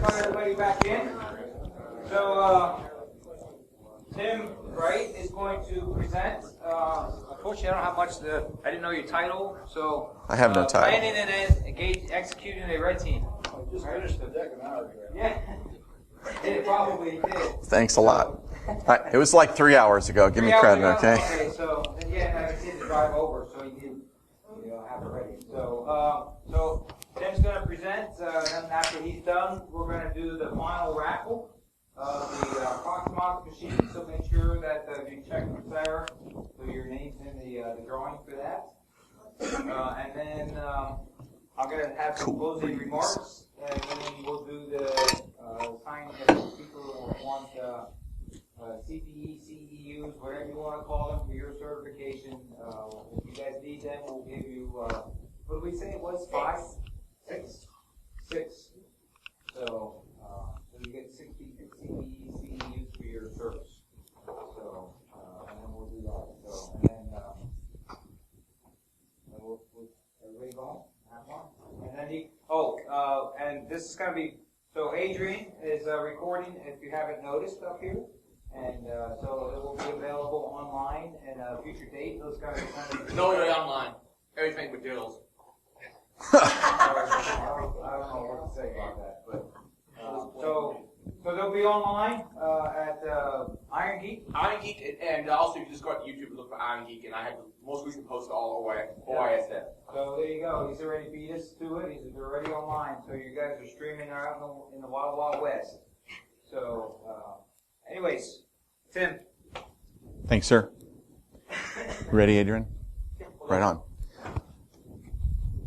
invite everybody back in. So, Tim Wright is going to present. Unfortunately, I don't have much. I didn't know your title, so I have no title. Planning and executing a red team. I just finished the deck an hour ago. Yeah, it probably did. Thanks a lot. It was like 3 hours ago. Give me credit, okay? Okay, so again, I just need to drive over, so you have it ready. So Tim's going to present. Then after he's done, we're going to do the final raffle of the Proximox machine. So make sure that you check with Sarah, so your name's in the drawing for that. And then I'm going to have some closing remarks, and then we'll do the signing of people who want CPE, CEUs, whatever you want to call them, for your certification. If you guys need them, we'll give you, what did we say it was? 5? 6? 6. So you get 60 CPE, CEUs for your service. So, and then we'll do that. So, and then we'll everybody go home, have fun. And then and this is going to be, so Adrian is recording, if you haven't noticed up here. And so it will be available online and a future date. Those guys are kind of No, you're online. Everything but deals. I don't know what to say about that, but so they'll be online at Iron Geek. Iron Geek, and also you just go to YouTube and look for Iron Geek, and I have the most recent post all OISF. So there you go. He's already beat us to it. He's already online. So you guys are streaming out in the Wild Wild West. So, anyways, Tim. Thanks, sir. Ready, Adrian? Right on.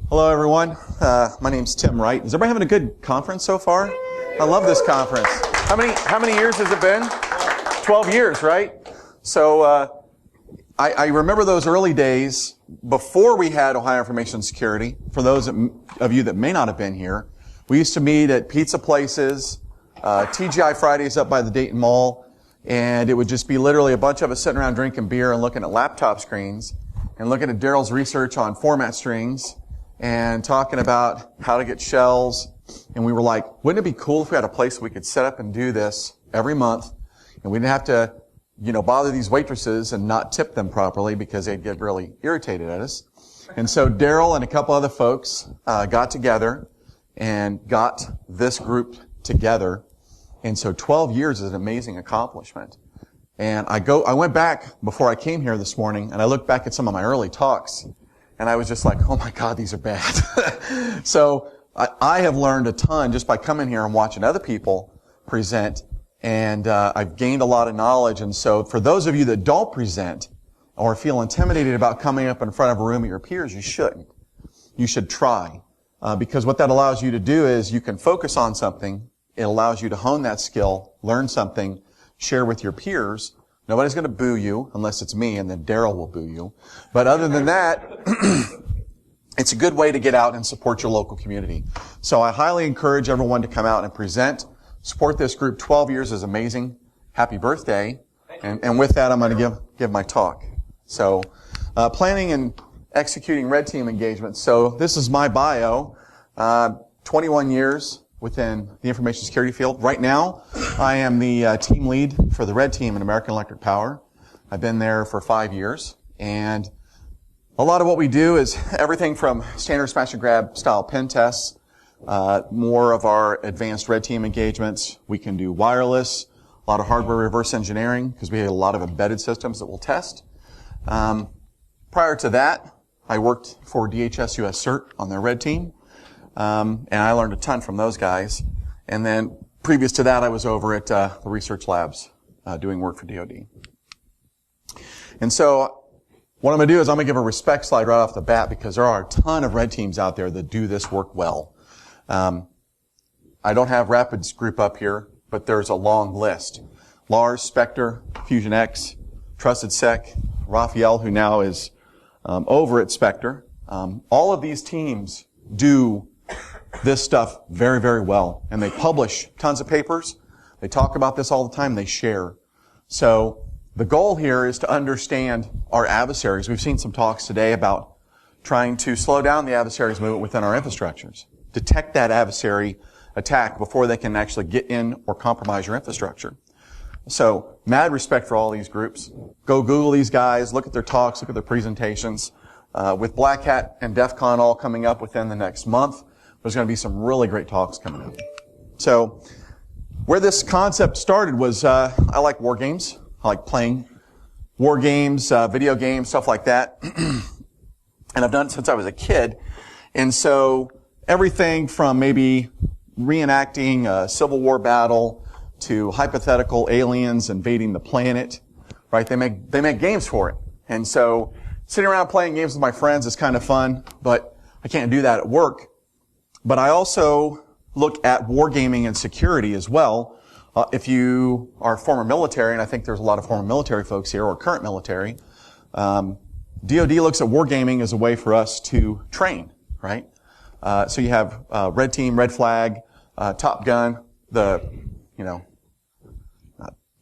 Hello, everyone. My name's Tim Wright. Is everybody having a good conference so far? I love this conference. How many years has it been? 12 years, right? So I remember those early days before we had Ohio Information Security. For those of you that may not have been here, we used to meet at pizza places, TGI Fridays up by the Dayton Mall, and it would just be literally a bunch of us sitting around drinking beer and looking at laptop screens and looking at Daryl's research on format strings and talking about how to get shells. And we were like, wouldn't it be cool if we had a place we could set up and do this every month, and we didn't have to, bother these waitresses and not tip them properly because they'd get really irritated at us. And so Daryl and a couple other folks got together and got this group together. And so 12 years is an amazing accomplishment. And I went back before I came here this morning, and I looked back at some of my early talks, and I was just like, oh my God, these are bad. So I have learned a ton just by coming here and watching other people present, and I've gained a lot of knowledge. And so for those of you that don't present or feel intimidated about coming up in front of a room of your peers, you shouldn't. You should try. Because what that allows you to do is you can focus on something. It allows you to hone that skill, learn something, share with your peers. Nobody's going to boo you unless it's me, and then Daryl will boo you. But other than that, it's a good way to get out and support your local community. So I highly encourage everyone to come out and present. Support this group. 12 years is amazing. Happy birthday. And with that, I'm going to give my talk. So, planning and executing red team engagements. So this is my bio. 21 years within the information security field. Right now, I am the team lead for the red team in American Electric Power. I've been there for 5 years, and a lot of what we do is everything from standard smash and grab style pen tests, more of our advanced red team engagements. We can do wireless, a lot of hardware reverse engineering, because we have a lot of embedded systems that we'll test. Prior to that, I worked for DHS US CERT on their red team. And I learned a ton from those guys. And then previous to that, I was over at the research labs doing work for DoD. And so what I'm going to do is I'm going to give a respect slide right off the bat, because there are a ton of red teams out there that do this work well. I don't have Rapid's group up here, but there's a long list. Lars, Spectre, Fusion X, Trusted Sec, Raphael, who now is over at Spectre. All of these teams do this stuff very, very well. And they publish tons of papers. They talk about this all the time. They share. So the goal here is to understand our adversaries. We've seen some talks today about trying to slow down the adversary's movement within our infrastructures. Detect that adversary attack before they can actually get in or compromise your infrastructure. So, mad respect for all these groups. Go Google these guys, look at their talks, look at their presentations. With Black Hat and DEF CON all coming up within the next month, there's going to be some really great talks coming up. So, where this concept started was, I like war games. I like playing war games, video games, stuff like that. And I've done it since I was a kid. And so, everything from maybe reenacting a Civil War battle to hypothetical aliens invading the planet, right? They make games for it. And so, sitting around playing games with my friends is kind of fun, but I can't do that at work. But I also look at wargaming and security as well. If you are former military, and I think there's a lot of former military folks here, or current military, DoD looks at wargaming as a way for us to train, right? So you have Red Team, Red Flag, Top Gun, not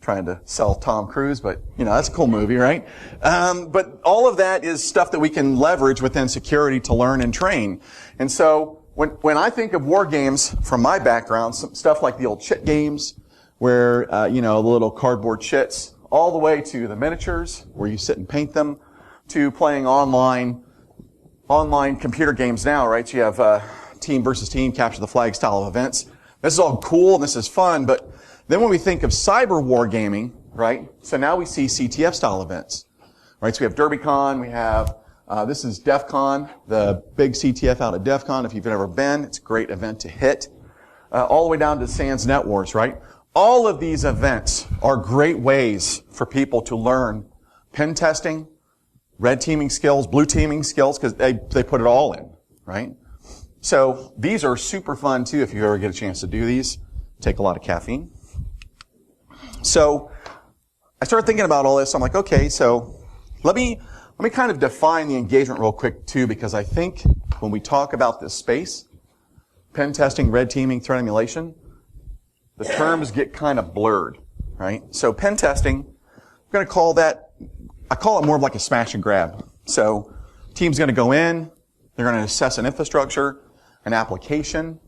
trying to sell Tom Cruise, but, that's a cool movie, right? But all of that is stuff that we can leverage within security to learn and train. And so, when I think of war games from my background, some stuff like the old chit games, where, the little cardboard chits, all the way to the miniatures, where you sit and paint them, to playing online computer games now, right? So you have, team versus team, capture the flag style of events. This is all cool and this is fun, but then when we think of cyber wargaming, right? So now we see CTF style events, right? So we have DerbyCon, we have, this is DEF CON, the big CTF out at DEF CON. If you've ever been, it's a great event to hit. All the way down to SANS Net Wars, right? All of these events are great ways for people to learn pen testing, red teaming skills, blue teaming skills, because they put it all in, right? So these are super fun too if you ever get a chance to do these. Take a lot of caffeine. So I started thinking about all this. I'm like, okay, so let me kind of define the engagement real quick too, because I think when we talk about this space, pen testing, red teaming, threat emulation, the terms get kind of blurred, right? So pen testing, I'm going to call that, I call it more of like a smash and grab. So team's going to go in, they're going to assess an infrastructure, an application,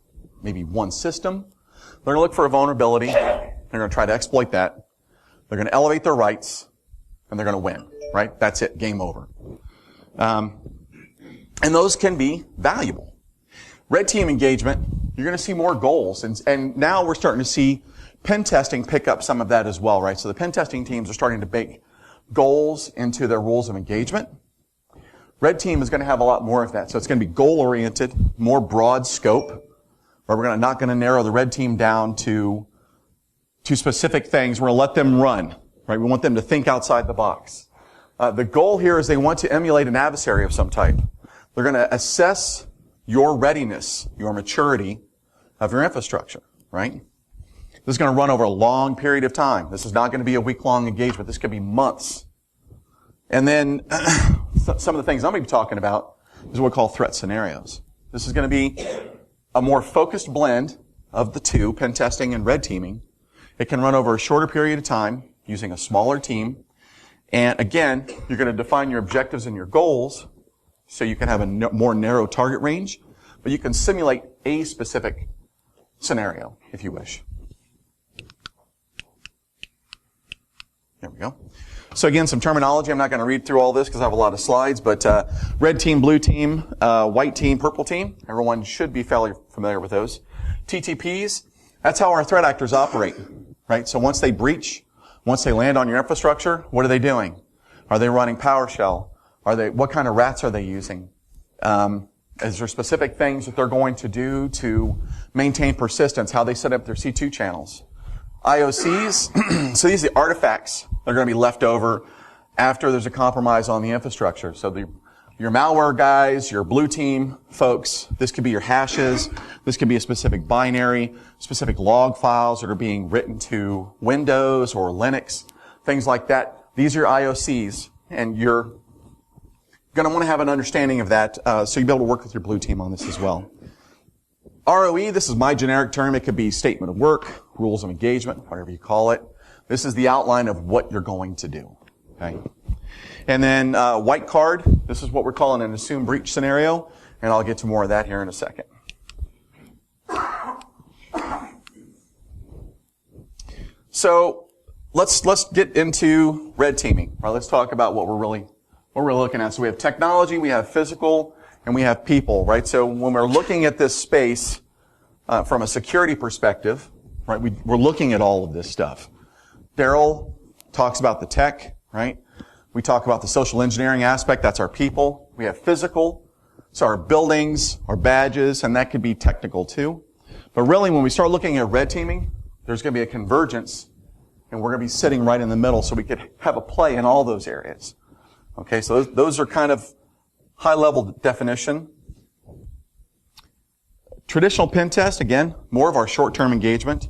maybe one system. They're going to look for a vulnerability. They're going to try to exploit that. They're going to elevate their rights, and they're going to win, right? That's it. Game over. And those can be valuable. Red team engagement, you're going to see more goals. And now we're starting to see pen testing pick up some of that as well, right? So the pen testing teams are starting to bake goals into their rules of engagement. Red team is going to have a lot more of that. So it's going to be goal-oriented, more broad scope, where we're not going to narrow the red team down to specific things. We're going to let them run, right? We want them to think outside the box. The goal here is they want to emulate an adversary of some type. They're going to assess your readiness, your maturity of your infrastructure, right? This is going to run over a long period of time. This is not going to be a week-long engagement. This could be months. And then some of the things I'm going to be talking about is what we call threat scenarios. This is going to be a more focused blend of the two, pen testing and red teaming. It can run over a shorter period of time using a smaller team. And again, you're going to define your objectives and your goals so you can have a more narrow target range, but you can simulate a specific scenario if you wish. There we go. So again, some terminology. I'm not going to read through all this because I have a lot of slides, but red team, blue team, white team, purple team. Everyone should be fairly familiar with those. TTPs, that's how our threat actors operate, right? So once they breach, once they land on your infrastructure, what are they doing? Are they running PowerShell? What kind of rats are they using? Is there specific things that they're going to do to maintain persistence? How they set up their C2 channels? IOCs, so these are the artifacts that are going to be left over after there's a compromise on the infrastructure. So your malware guys, your blue team folks, this could be your hashes, this could be a specific binary, specific log files that are being written to Windows or Linux, things like that. These are your IOCs, and you're going to want to have an understanding of that, so you'll be able to work with your blue team on this as well. ROE, this is my generic term. It could be statement of work, rules of engagement, whatever you call it. This is the outline of what you're going to do. Okay. And then white card, this is what we're calling an assumed breach scenario, and I'll get to more of that here in a second. So let's get into red teaming. All right, let's talk about what we're looking at. So we have technology, we have physical, and we have people, right? So when we're looking at this space from a security perspective, right, we're looking at all of this stuff. Daryl talks about the tech, right? We talk about the social engineering aspect, that's our people. We have physical, so our buildings, our badges, and that could be technical too. But really, when we start looking at red teaming, there's going to be a convergence, and we're going to be sitting right in the middle so we could have a play in all those areas. Okay, so those are kind of high-level definition. Traditional pen test, again, more of our short-term engagement,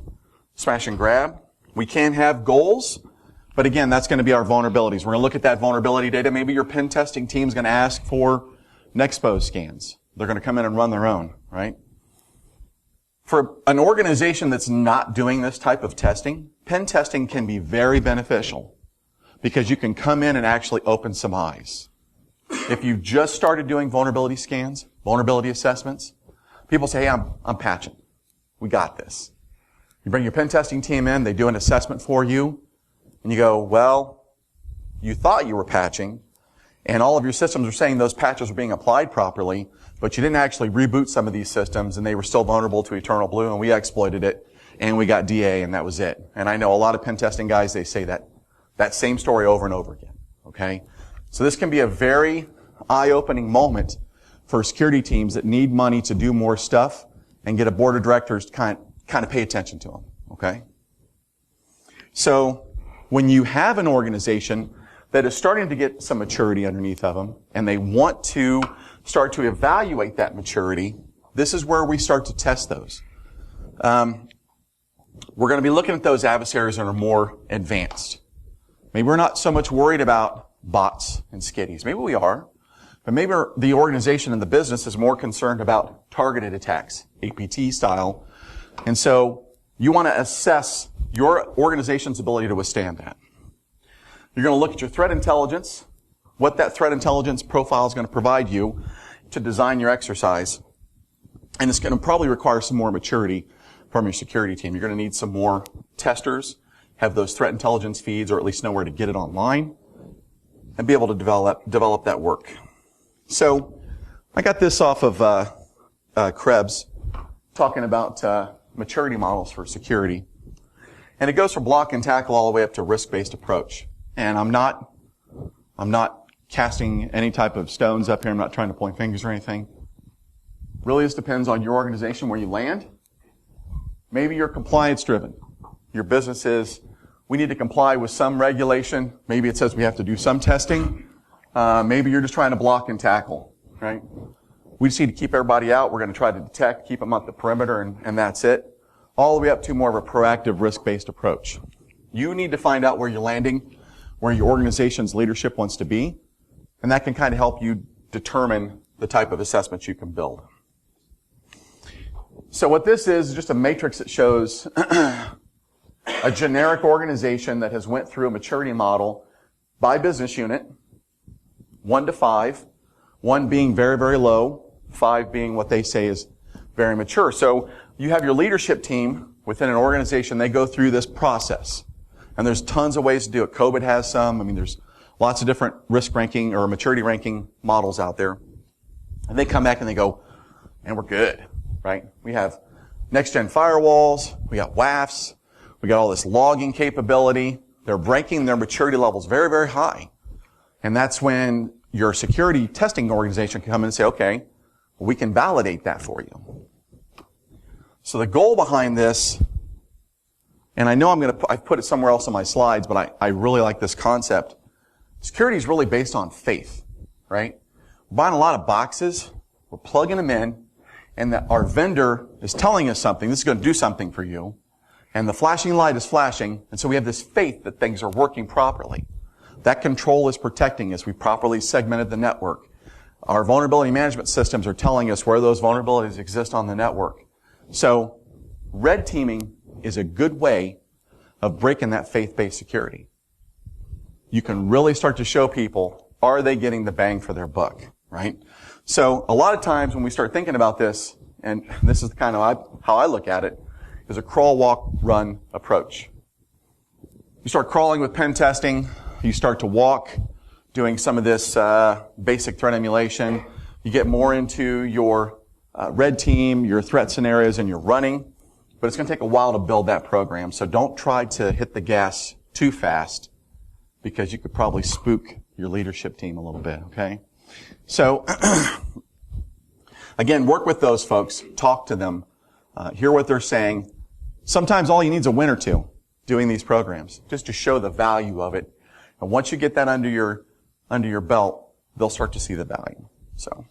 smash and grab. We can have goals, but again, that's going to be our vulnerabilities. We're going to look at that vulnerability data. Maybe your pen testing team's going to ask for Nexpose scans. They're going to come in and run their own, right? For an organization that's not doing this type of testing, pen testing can be very beneficial because you can come in and actually open some eyes. If you just started doing vulnerability scans, vulnerability assessments, people say, hey, I'm patching. We got this. You bring your pen testing team in, they do an assessment for you, and you go, well, you thought you were patching, and all of your systems are saying those patches are being applied properly, but you didn't actually reboot some of these systems, and they were still vulnerable to Eternal Blue, and we exploited it, and we got DA, and that was it. And I know a lot of pen testing guys, they say that same story over and over again, okay? So this can be a very eye-opening moment for security teams that need money to do more stuff and get a board of directors to kind of pay attention to them, okay? So when you have an organization that is starting to get some maturity underneath of them and they want to start to evaluate that maturity, this is where we start to test those. We're going to be looking at those adversaries that are more advanced. Maybe we're not so much worried about bots and skitties. Maybe we are. But maybe the organization and the business is more concerned about targeted attacks, APT style. And so you want to assess your organization's ability to withstand that. You're going to look at your threat intelligence, what that threat intelligence profile is going to provide you to design your exercise. And it's going to probably require some more maturity from your security team. You're going to need some more testers, have those threat intelligence feeds, or at least know where to get it online, and be able to develop that work. So I got this off of Krebs, talking about maturity models for security. And it goes from block and tackle all the way up to risk-based approach. And I'm not casting any type of stones up here. I'm not trying to point fingers or anything. Really, this depends on your organization, where you land. Maybe you're compliance-driven. Your business is, we need to comply with some regulation. Maybe it says we have to do some testing. Maybe you're just trying to block and tackle, right? We just need to keep everybody out. We're going to try to detect, keep them at the perimeter, and that's it. All the way up to more of a proactive risk-based approach. You need to find out where you're landing, where your organization's leadership wants to be, and that can kind of help you determine the type of assessments you can build. So what this is just a matrix that shows a generic organization that has went through a maturity model by business unit, 1 to 5, 1 being very, very low, 5 being what they say is very mature. So you have your leadership team within an organization, they go through this process. And there's tons of ways to do it. COVID has some. I mean, there's lots of different risk ranking or maturity ranking models out there. And they come back and they go, and we're good, right? We have next-gen firewalls. We got WAFs. We got all this logging capability. They're ranking their maturity levels very, very high. And that's when your security testing organization can come in and say, okay, we can validate that for you. So the goal behind this, and I know I've put it somewhere else on my slides, but I really like this concept. Security is really based on faith, right? We're buying a lot of boxes, we're plugging them in, and our vendor is telling us something, this is going to do something for you, and the flashing light is flashing, and so we have this faith that things are working properly. That control is protecting us. We properly segmented the network. Our vulnerability management systems are telling us where those vulnerabilities exist on the network. So, red teaming is a good way of breaking that faith-based security. You can really start to show people, are they getting the bang for their buck, right? So a lot of times when we start thinking about this, and this is kind of how I look at it, is a crawl, walk, run approach. You start crawling with pen testing. You start to walk, doing some of this basic threat emulation. You get more into your red team, your threat scenarios, and your running. But it's going to take a while to build that program. So don't try to hit the gas too fast, because you could probably spook your leadership team a little bit, okay? So, again, work with those folks. Talk to them. Hear what they're saying. Sometimes all you need is a win or two doing these programs, just to show the value of it. And once you get that under your belt, they'll start to see the value. So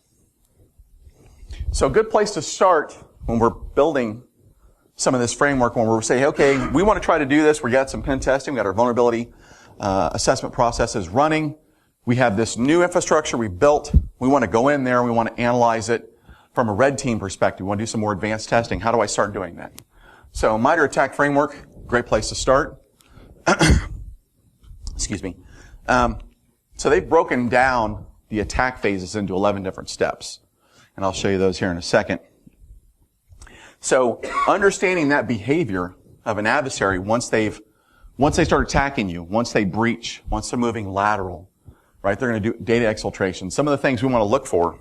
a good place to start when we're building some of this framework, when we're saying, okay, we want to try to do this. We got some pen testing. We got our vulnerability assessment processes running. We have this new infrastructure we built. We want to go in there and we want to analyze it from a red team perspective. We want to do some more advanced testing. How do I start doing that? So MITRE ATT&CK framework, great place to start. Excuse me. So they've broken down the attack phases into 11 different steps. And I'll show you those here in a second. So understanding that behavior of an adversary once they start attacking you, once they breach, once they're moving lateral, right? They're going to do data exfiltration. Some of the things we want to look for.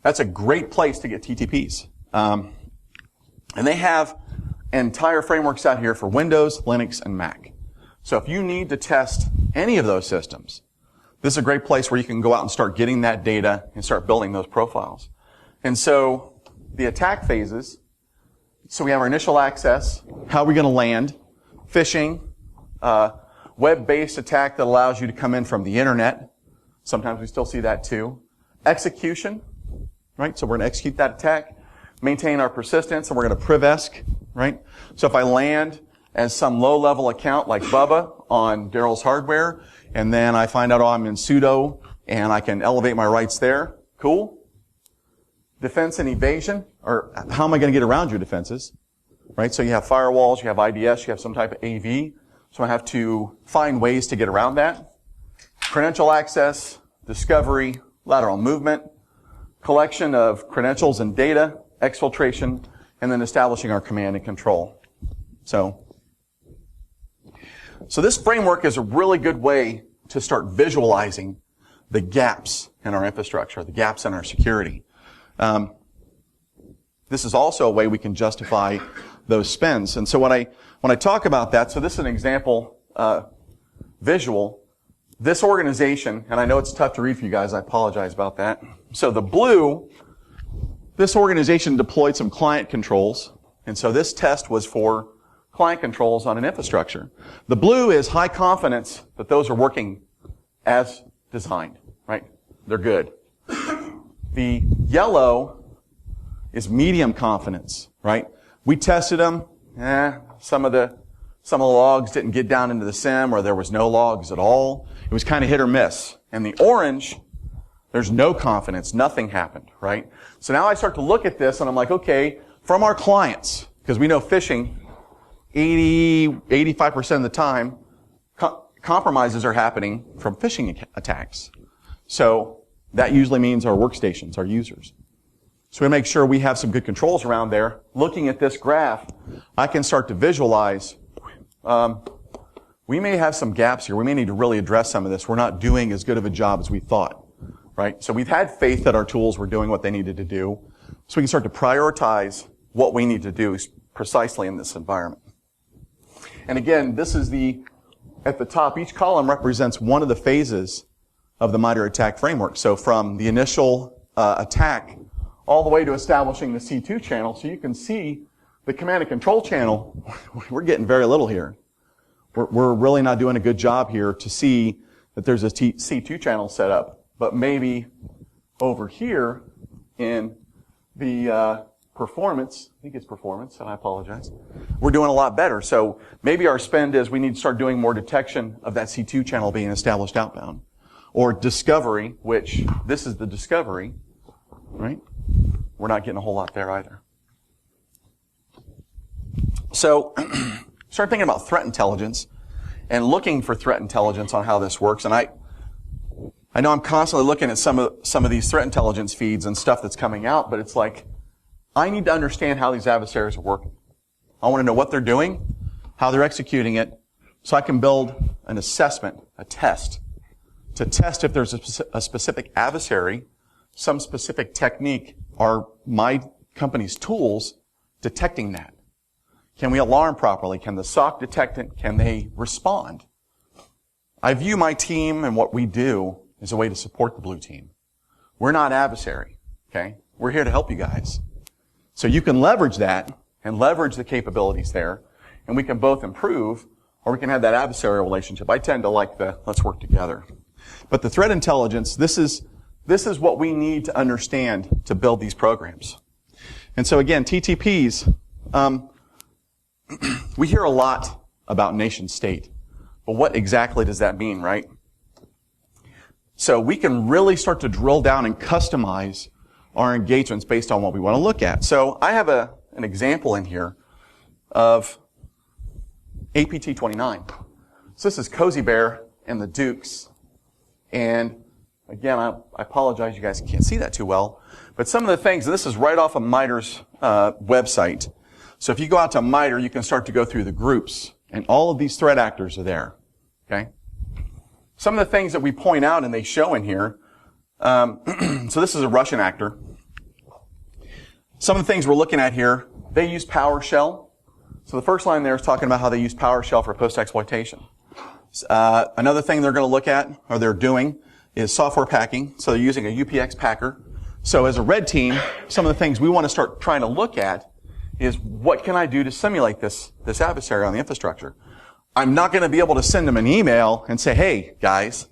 That's a great place to get TTPs. And they have entire frameworks out here for Windows, Linux, and Mac. So if you need to test any of those systems, this is a great place where you can go out and start getting that data and start building those profiles. And so the attack phases, so we have our initial access, how are we going to land, phishing, web-based attack that allows you to come in from the internet. Sometimes we still see that too. Execution, right? So we're going to execute that attack, maintain our persistence, and we're going to privesc, right? So if I land as some low-level account like Bubba on Daryl's hardware, and then I find out, I'm in sudo, and I can elevate my rights there, cool. Defense and evasion, or how am I going to get around your defenses, right? So you have firewalls, you have IDS, you have some type of AV, so I have to find ways to get around that. Credential access, discovery, lateral movement, collection of credentials and data, exfiltration, and then establishing our command and control. So this framework is a really good way to start visualizing the gaps in our infrastructure, the gaps in our security. This is also a way we can justify those spends. And so when I talk about that, so this is an example visual. This organization, and I know it's tough to read for you guys, I apologize about that. So the blue, this organization deployed some client controls, and so this test was for client controls on an infrastructure. The blue is high confidence that those are working as designed, right? They're good. The yellow is medium confidence, right? We tested them. Some of the logs didn't get down into the SIM, or there was no logs at all. It was kind of hit or miss. And the orange, there's no confidence. Nothing happened, right? So now I start to look at this and I'm like, okay, from our clients, because we know phishing, 85% of the time, compromises are happening from phishing attacks. So that usually means our workstations, our users. So we make sure we have some good controls around there. Looking at this graph, I can start to visualize, we may have some gaps here. We may need to really address some of this. We're not doing as good of a job as we thought, right? So we've had faith that our tools were doing what they needed to do. So we can start to prioritize what we need to do precisely in this environment. And again, this is at the top, each column represents one of the phases of the MITRE ATT&CK framework. So from the initial attack all the way to establishing the C2 channel. So you can see the command and control channel, we're getting very little here. We're really not doing a good job here to see that there's a C2 channel set up. But maybe over here in the performance, I think it's performance, and I apologize, we're doing a lot better. So maybe our spend is we need to start doing more detection of that C2 channel being established outbound. Or discovery, which this is the discovery, right? We're not getting a whole lot there either. So start thinking about threat intelligence and looking for threat intelligence on how this works. And I know I'm constantly looking at some of these threat intelligence feeds and stuff that's coming out, but it's like, I need to understand how these adversaries are working. I want to know what they're doing, how they're executing it, So I can build an assessment, a test, to test if there's a specific adversary, some specific technique, are my company's tools detecting that? Can we alarm properly? Can the SOC detect it? Can they respond? I view my team and what we do as a way to support the blue team. We're not adversary, okay? We're here to help you guys. So you can leverage that and leverage the capabilities there, and we can both improve, or we can have that adversarial relationship. I tend to like the let's work together. But the threat intelligence, this is what we need to understand to build these programs. And so again, TTPs, we hear a lot about nation state. But what exactly does that mean, right? So we can really start to drill down and customize our engagements based on what we want to look at. So I have an example in here of APT-29. So this is Cozy Bear and the Dukes. And again, I apologize, you guys can't see that too well. But some of the things, and this is right off of MITRE's website. So if you go out to MITRE, you can start to go through the groups. And all of these threat actors are there. Okay? Some of the things that we point out and they show in here. So this is a Russian actor. Some of the things we're looking at here, they use PowerShell. So the first line there is talking about how they use PowerShell for post-exploitation. Another thing they're going to look at, or they're doing, is software packing. So they're using a UPX packer. So as a red team, some of the things we want to start trying to look at is what can I do to simulate this adversary on the infrastructure? I'm not going to be able to send them an email and say, hey, guys,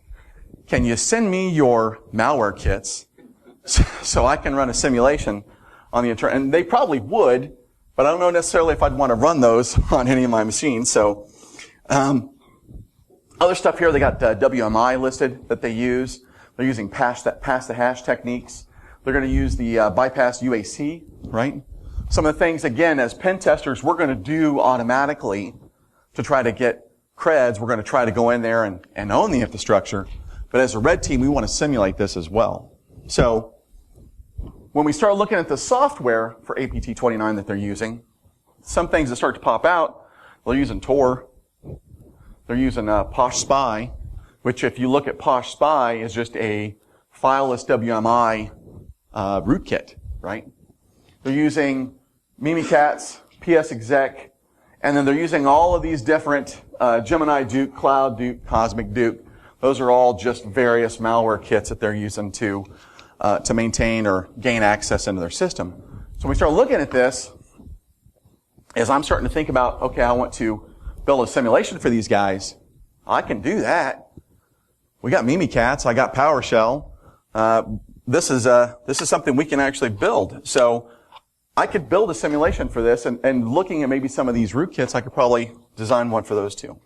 can you send me your malware kits so I can run a simulation on the internet? And they probably would, but I don't know necessarily if I'd want to run those on any of my machines. So other stuff here, they got WMI listed that they use. They're using pass the hash techniques. They're going to use the bypass UAC, right? Some of the things, again, as pen testers, we're going to do automatically to try to get creds. We're going to try to go in there and own the infrastructure. But as a red team, we want to simulate this as well. So when we start looking at the software for APT-29 that they're using, some things that start to pop out, they're using Tor. They're using Posh Spy, which if you look at Posh Spy is just a fileless WMI rootkit, right? They're using Mimikatz, PS Exec, and then they're using all of these different Gemini Duke, Cloud Duke, Cosmic Duke. Those are all just various malware kits that they're using to maintain or gain access into their system. So when we start looking at this, as I'm starting to think about, okay, I want to build a simulation for these guys, I can do that. We got Mimikatz, I got PowerShell. This is something we can actually build. So I could build a simulation for this, and looking at maybe some of these rootkits, I could probably design one for those too.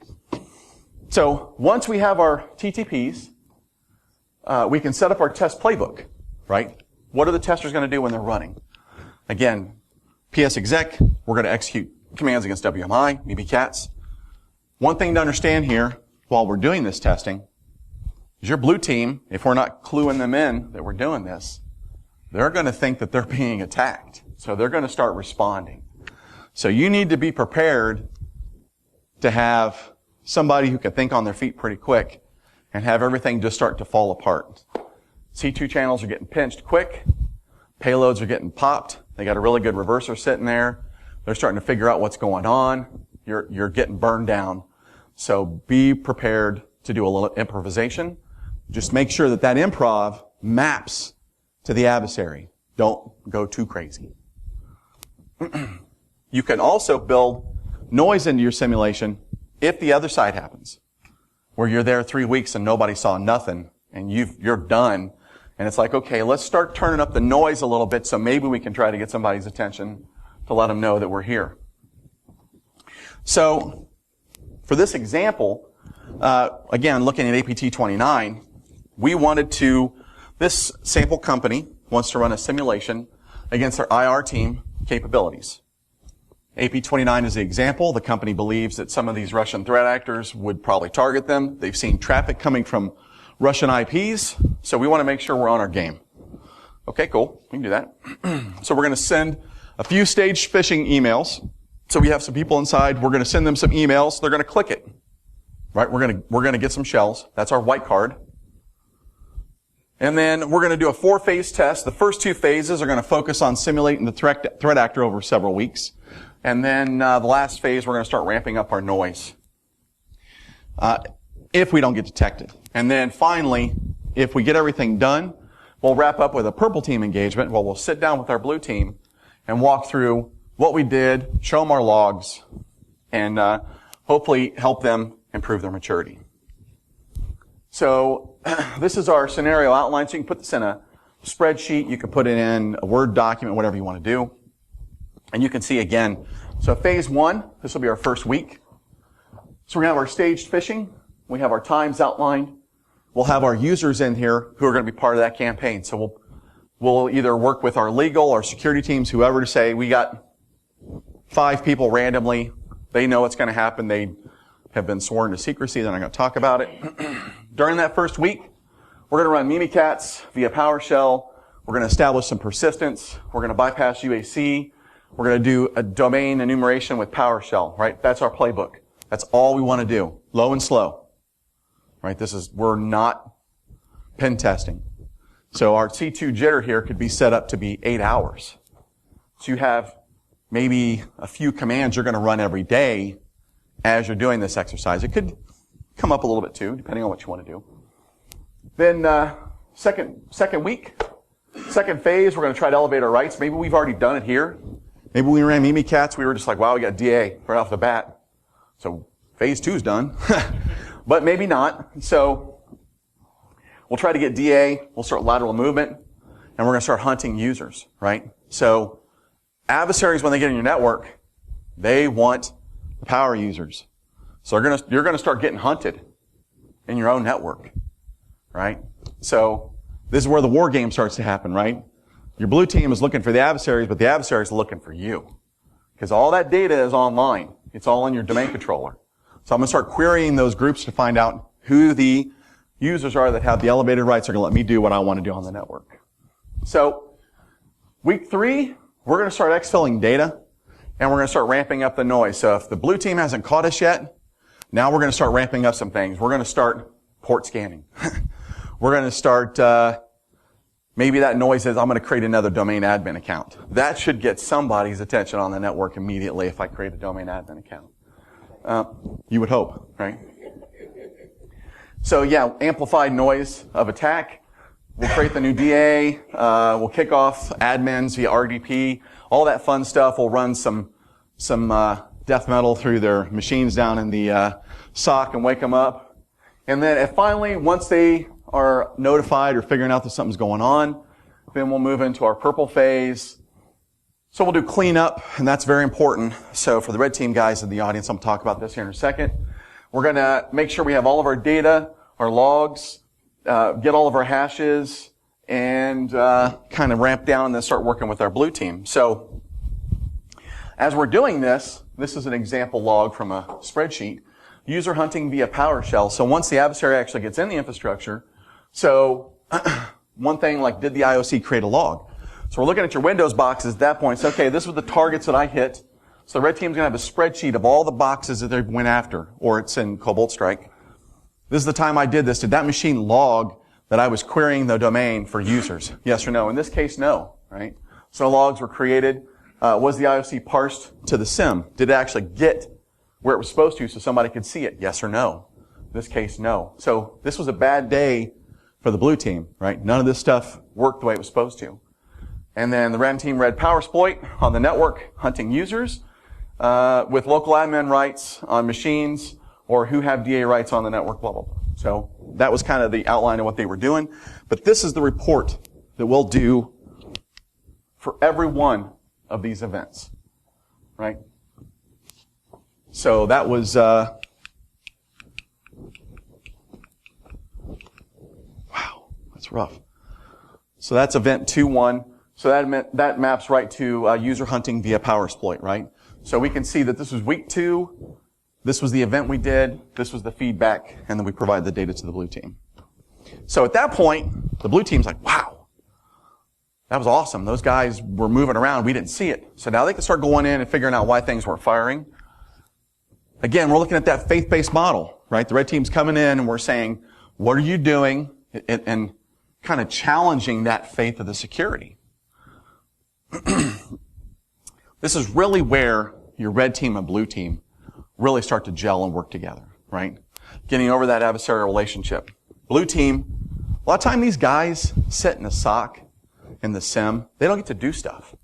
So once we have our TTPs, we can set up our test playbook, right? What are the testers going to do when they're running? Again, PS exec, we're going to execute commands against WMI, Mimikatz. One thing to understand here while we're doing this testing is your blue team, if we're not cluing them in that we're doing this, they're going to think that they're being attacked. So they're going to start responding. So you need to be prepared to have somebody who can think on their feet pretty quick and have everything just start to fall apart. C2 channels are getting pinched quick. Payloads are getting popped. They got a really good reverser sitting there. They're starting to figure out what's going on. You're getting burned down. So be prepared to do a little improvisation. Just make sure that improv maps to the adversary. Don't go too crazy. You can also build noise into your simulation if the other side happens, where you're there 3 weeks and nobody saw nothing and you're done. And it's like, okay, let's start turning up the noise a little bit so maybe we can try to get somebody's attention to let them know that we're here. So for this example, again, looking at APT-29, we wanted to, this sample company wants to run a simulation against their IR team capabilities. AP-29 is the example. The company believes that some of these Russian threat actors would probably target them. They've seen traffic coming from Russian IPs, so we want to make sure we're on our game. Okay, cool. We can do that. So we're going to send a few staged phishing emails. So we have some people inside. We're going to send them some emails. They're going to click it. right? We're going to get some shells. That's our white card. And then we're going to do a 4-phase test. The first 2 phases are going to focus on simulating the threat actor over several weeks. And then the last phase, we're going to start ramping up our noise. If we don't get detected. And then finally, if we get everything done, we'll wrap up with a purple team engagement. Well, we'll sit down with our blue team and walk through what we did, show them our logs, and hopefully help them improve their maturity. So this is our scenario outline. So you can put this in a spreadsheet. You can put it in a Word document, whatever you want to do. And you can see again. So phase 1, this will be our first week. So we're going to have our staged phishing. We have our times outlined. We'll have our users in here who are going to be part of that campaign. So we'll either work with our legal or security teams, whoever, to say we got 5 people randomly. They know what's going to happen. They have been sworn to secrecy. They're not going to talk about it. During that first week, we're going to run Mimikatz via PowerShell. We're going to establish some persistence. We're going to bypass UAC. We're going to do a domain enumeration with PowerShell, right? That's our playbook. That's all we want to do. Low and slow. Right? We're not pen testing. So our C2 jitter here could be set up to be 8 hours. So you have maybe a few commands you're going to run every day as you're doing this exercise. It could come up a little bit too, depending on what you want to do. Then second week, second phase, we're going to try to elevate our rights. Maybe we've already done it here. Maybe we ran Mimikatz. We were just like, wow, we got DA right off the bat. So phase 2's done. But maybe not. So we'll try to get DA. We'll start lateral movement. And we're going to start hunting users, right? So adversaries, when they get in your network, they want the power users. So you're going to start getting hunted in your own network, right? So this is where the war game starts to happen, right? Your blue team is looking for the adversaries, but the adversaries are looking for you. Because all that data is online. It's all in your domain controller. So I'm going to start querying those groups to find out who the users are that have the elevated rights are going to let me do what I want to do on the network. So week 3, we're going to start exfilling data, and we're going to start ramping up the noise. So if the blue team hasn't caught us yet, now we're going to start ramping up some things. We're going to start port scanning. We're going to start, maybe that noise says, I'm going to create another domain admin account. That should get somebody's attention on the network immediately if I create a domain admin account. You would hope, right? So yeah, amplified noise of attack. We'll create the new DA. We'll kick off admins via RDP. All that fun stuff. We'll run some death metal through their machines down in the SOC and wake them up. And then finally, once they are notified or figuring out that something's going on, then we'll move into our purple phase. So we'll do cleanup, and that's very important. So for the red team guys in the audience, I'm going to talk about this here in a second. We're going to make sure we have all of our data, our logs, get all of our hashes, and kind of ramp down and then start working with our blue team. So as we're doing this, this is an example log from a spreadsheet. User hunting via PowerShell. So once the adversary actually gets in the infrastructure, so one thing like, did the IOC create a log? So we're looking at your Windows boxes at that point. So, okay, this was the targets that I hit. So the red team's going to have a spreadsheet of all the boxes that they went after, or it's in Cobalt Strike. This is the time I did this. Did that machine log that I was querying the domain for users? Yes or no? In this case, no, right? So logs were created. Was the IOC parsed to the SIM? Did it actually get where it was supposed to so somebody could see it? Yes or no? In this case, no. So this was a bad day for the blue team, right? None of this stuff worked the way it was supposed to. And then the red team read PowerSploit on the network, hunting users with local admin rights on machines or who have DA rights on the network, blah, blah, blah. So that was kind of the outline of what they were doing. But this is the report that we'll do for every one of these events, right? So that was, wow, that's rough. So that's event 2.1. So that maps right to user hunting via PowerSploit, right? So we can see that this was week 2. This was the event we did. This was the feedback, and then we provide the data to the blue team. So at that point, the blue team's like, wow, that was awesome. Those guys were moving around. We didn't see it. So now they can start going in and figuring out why things weren't firing. Again, we're looking at that faith-based model. right? The red team's coming in and we're saying, what are you doing? And kind of challenging that faith of the security. This is really where your red team and blue team really start to gel and work together, right? Getting over that adversarial relationship. Blue team, a lot of time these guys sit in a SOC in the sim. They don't get to do stuff.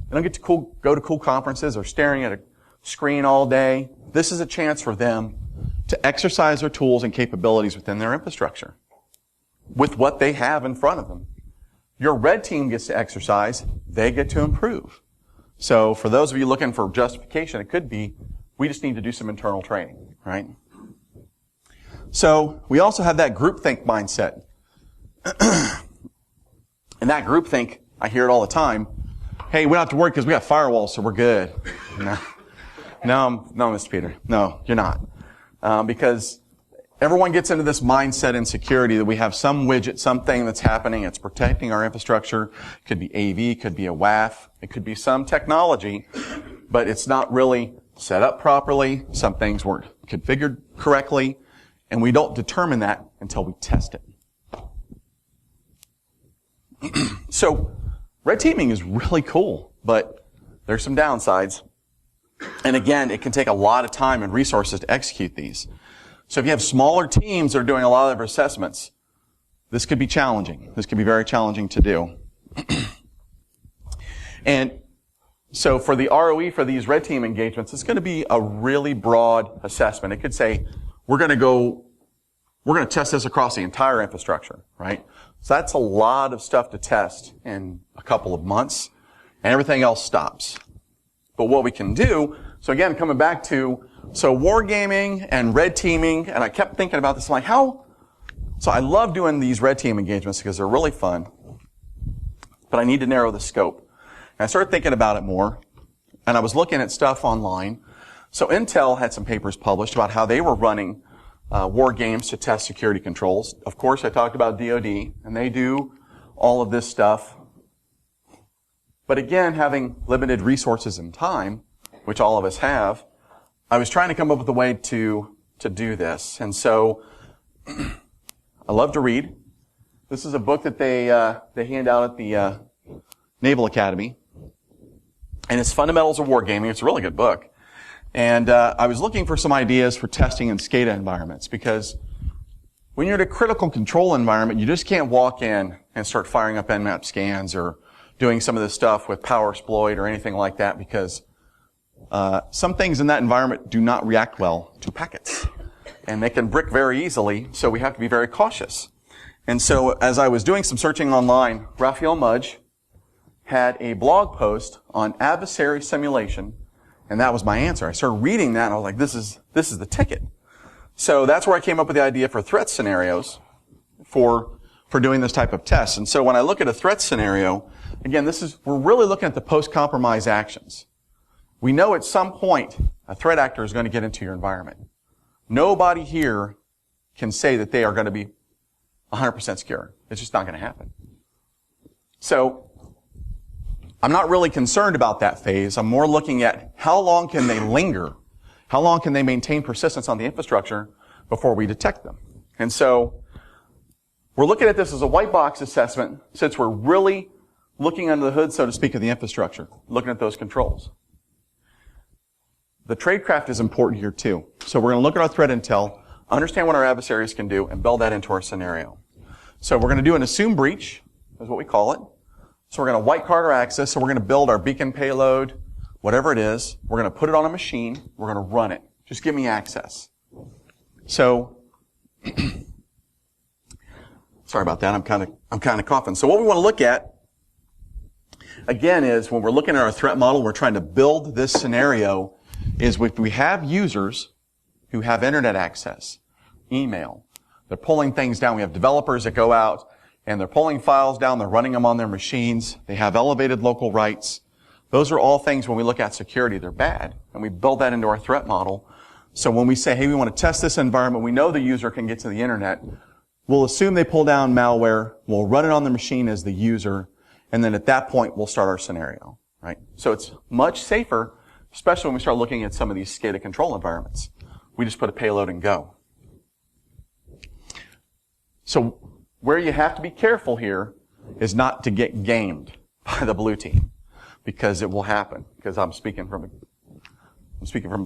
They don't get to go to cool conferences or staring at a screen all day. This is a chance for them to exercise their tools and capabilities within their infrastructure with what they have in front of them. Your red team gets to exercise. They get to improve. So for those of you looking for justification, it could be we just need to do some internal training, right? So we also have that groupthink mindset. And that groupthink, I hear it all the time. Hey, we don't have to worry because we got firewalls, so we're good. No, Mr. Peter. No, you're not. Because everyone gets into this mindset in security that we have some widget, something that's happening. It's protecting our infrastructure. It could be AV, could be a WAF, it could be some technology, but it's not really set up properly. Some things weren't configured correctly, and we don't determine that until we test it. So, red teaming is really cool, but there's some downsides. And again, it can take a lot of time and resources to execute these. So if you have smaller teams that are doing a lot of assessments, this could be challenging. This could be very challenging to do. And so for the ROE for these red team engagements, it's going to be a really broad assessment. It could say, we're going to test this across the entire infrastructure, right? So that's a lot of stuff to test in a couple of months, and everything else stops. But what we can do, so again, coming back to, so wargaming and red teaming, and I kept thinking about this, I'm like, so I love doing these red team engagements because they're really fun, but I need to narrow the scope. And I started thinking about it more, and I was looking at stuff online. So Intel had some papers published about how they were running war games to test security controls. Of course, I talked about DoD, and they do all of this stuff. But again, having limited resources and time, which all of us have, I was trying to come up with a way to do this. And so, I love to read. This is a book that they hand out at the Naval Academy. And it's Fundamentals of Wargaming. It's a really good book. And I was looking for some ideas for testing in SCADA environments, because when you're in a critical control environment, you just can't walk in and start firing up Nmap scans or doing some of this stuff with power exploit or anything like that, because some things in that environment do not react well to packets. And they can brick very easily, so we have to be very cautious. And so as I was doing some searching online, Raphael Mudge had a blog post on adversary simulation, and that was my answer. I started reading that, and I was like, this is the ticket. So that's where I came up with the idea for threat scenarios for doing this type of test. And so when I look at a threat scenario, again, we're really looking at the post-compromise actions. We know at some point a threat actor is going to get into your environment. Nobody here can say that they are going to be 100% secure. It's just not going to happen. So I'm not really concerned about that phase. I'm more looking at how long can they linger? How long can they maintain persistence on the infrastructure before we detect them? And so we're looking at this as a white box assessment, since we're really looking under the hood, so to speak, of the infrastructure, looking at those controls. The tradecraft is important here too. So we're going to look at our threat intel, understand what our adversaries can do, and build that into our scenario. So we're going to do an assume breach, is what we call it. So we're going to white card our access, so we're going to build our beacon payload, whatever it is. We're going to put it on a machine. We're going to run it. Just give me access. So, sorry about that. I'm kind of coughing. So what we want to look at, again, is when we're looking at our threat model, we're trying to build this scenario, is if we have users who have internet access, email, they're pulling things down. We have developers that go out and they're pulling files down, they're running them on their machines, they have elevated local rights. Those are all things when we look at security, they're bad. And we build that into our threat model. So when we say, hey, we want to test this environment, we know the user can get to the internet, we'll assume they pull down malware, we'll run it on the machine as the user, and then at that point we'll start our scenario, right? So it's much safer, especially when we start looking at some of these SCADA control environments. We just put a payload and go. So where you have to be careful here is not to get gamed by the blue team, because it will happen, because I'm speaking from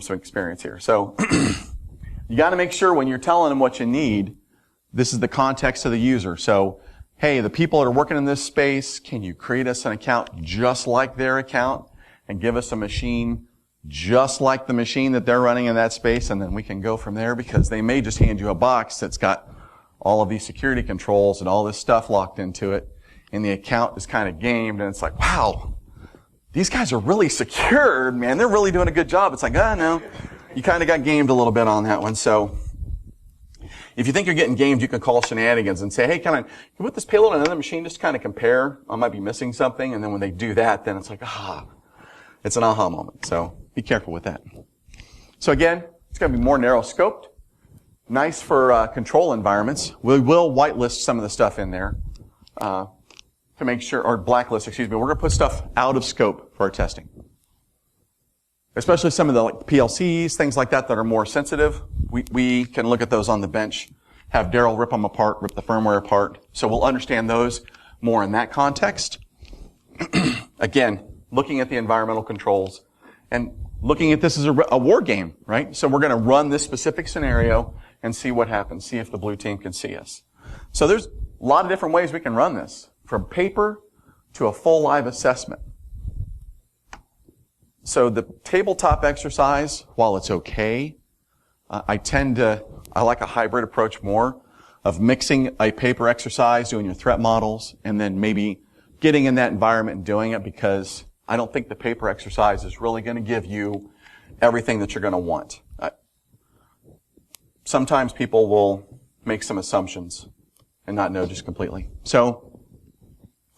some experience here. So you got to make sure when you're telling them what you need, this is the context of the user. So, hey, the people that are working in this space, can you create us an account just like their account and give us a machine just like the machine that they're running in that space, and then we can go from there, because they may just hand you a box that's got all of these security controls and all this stuff locked into it, and the account is kind of gamed, and it's like, wow, these guys are really secured, man. They're really doing a good job. It's like, no, you kind of got gamed a little bit on that one. So if you think you're getting gamed, you can call shenanigans and say, hey, can you put this payload on another machine just to kind of compare? I might be missing something. And then when they do that, then it's like, it's an aha moment. So be careful with that. So again, it's going to be more narrow scoped. Nice for control environments. We will whitelist some of the stuff in there to make sure, or blacklist, excuse me. We're going to put stuff out of scope for our testing. Especially some of the PLCs, things like that are more sensitive. We can look at those on the bench, have Daryl rip them apart, rip the firmware apart. So we'll understand those more in that context. Again, looking at the environmental controls and looking at this as a war game, right? So we're going to run this specific scenario and see what happens, see if the blue team can see us. So there's a lot of different ways we can run this, from paper to a full live assessment. So the tabletop exercise, while it's okay, I like a hybrid approach more of mixing a paper exercise, doing your threat models, and then maybe getting in that environment and doing it, because I don't think the paper exercise is really going to give you everything that you're going to want. Sometimes people will make some assumptions and not know just completely. So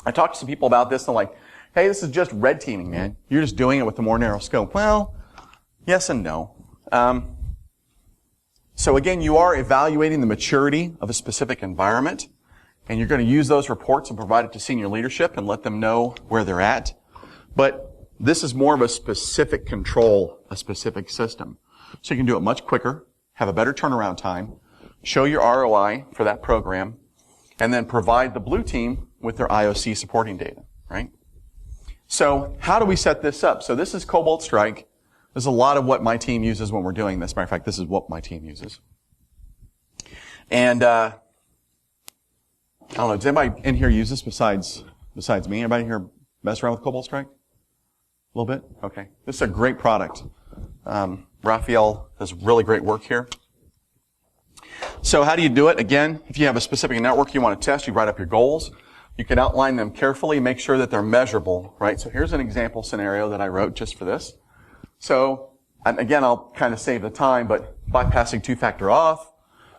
I talked to some people about this, and they're like, hey, this is just red teaming, man. You're just doing it with a more narrow scope. Well, yes and no. So again, you are evaluating the maturity of a specific environment, and you're going to use those reports and provide it to senior leadership and let them know where they're at. But this is more of a specific control, a specific system. So you can do it much quicker, have a better turnaround time, show your ROI for that program, and then provide the blue team with their IOC supporting data, right? So how do we set this up? So this is Cobalt Strike. There's a lot of what my team uses when we're doing this. Matter of fact, this is what my team uses. And I don't know, does anybody in here use this besides me? Anybody here mess around with Cobalt Strike? A little bit? Okay. This is a great product. Raphael does really great work here. So how do you do it? Again, if you have a specific network you want to test, you write up your goals. You can outline them carefully, make sure that they're measurable, right? So here's an example scenario that I wrote just for this. So, and again, I'll kind of save the time, but bypassing two-factor auth,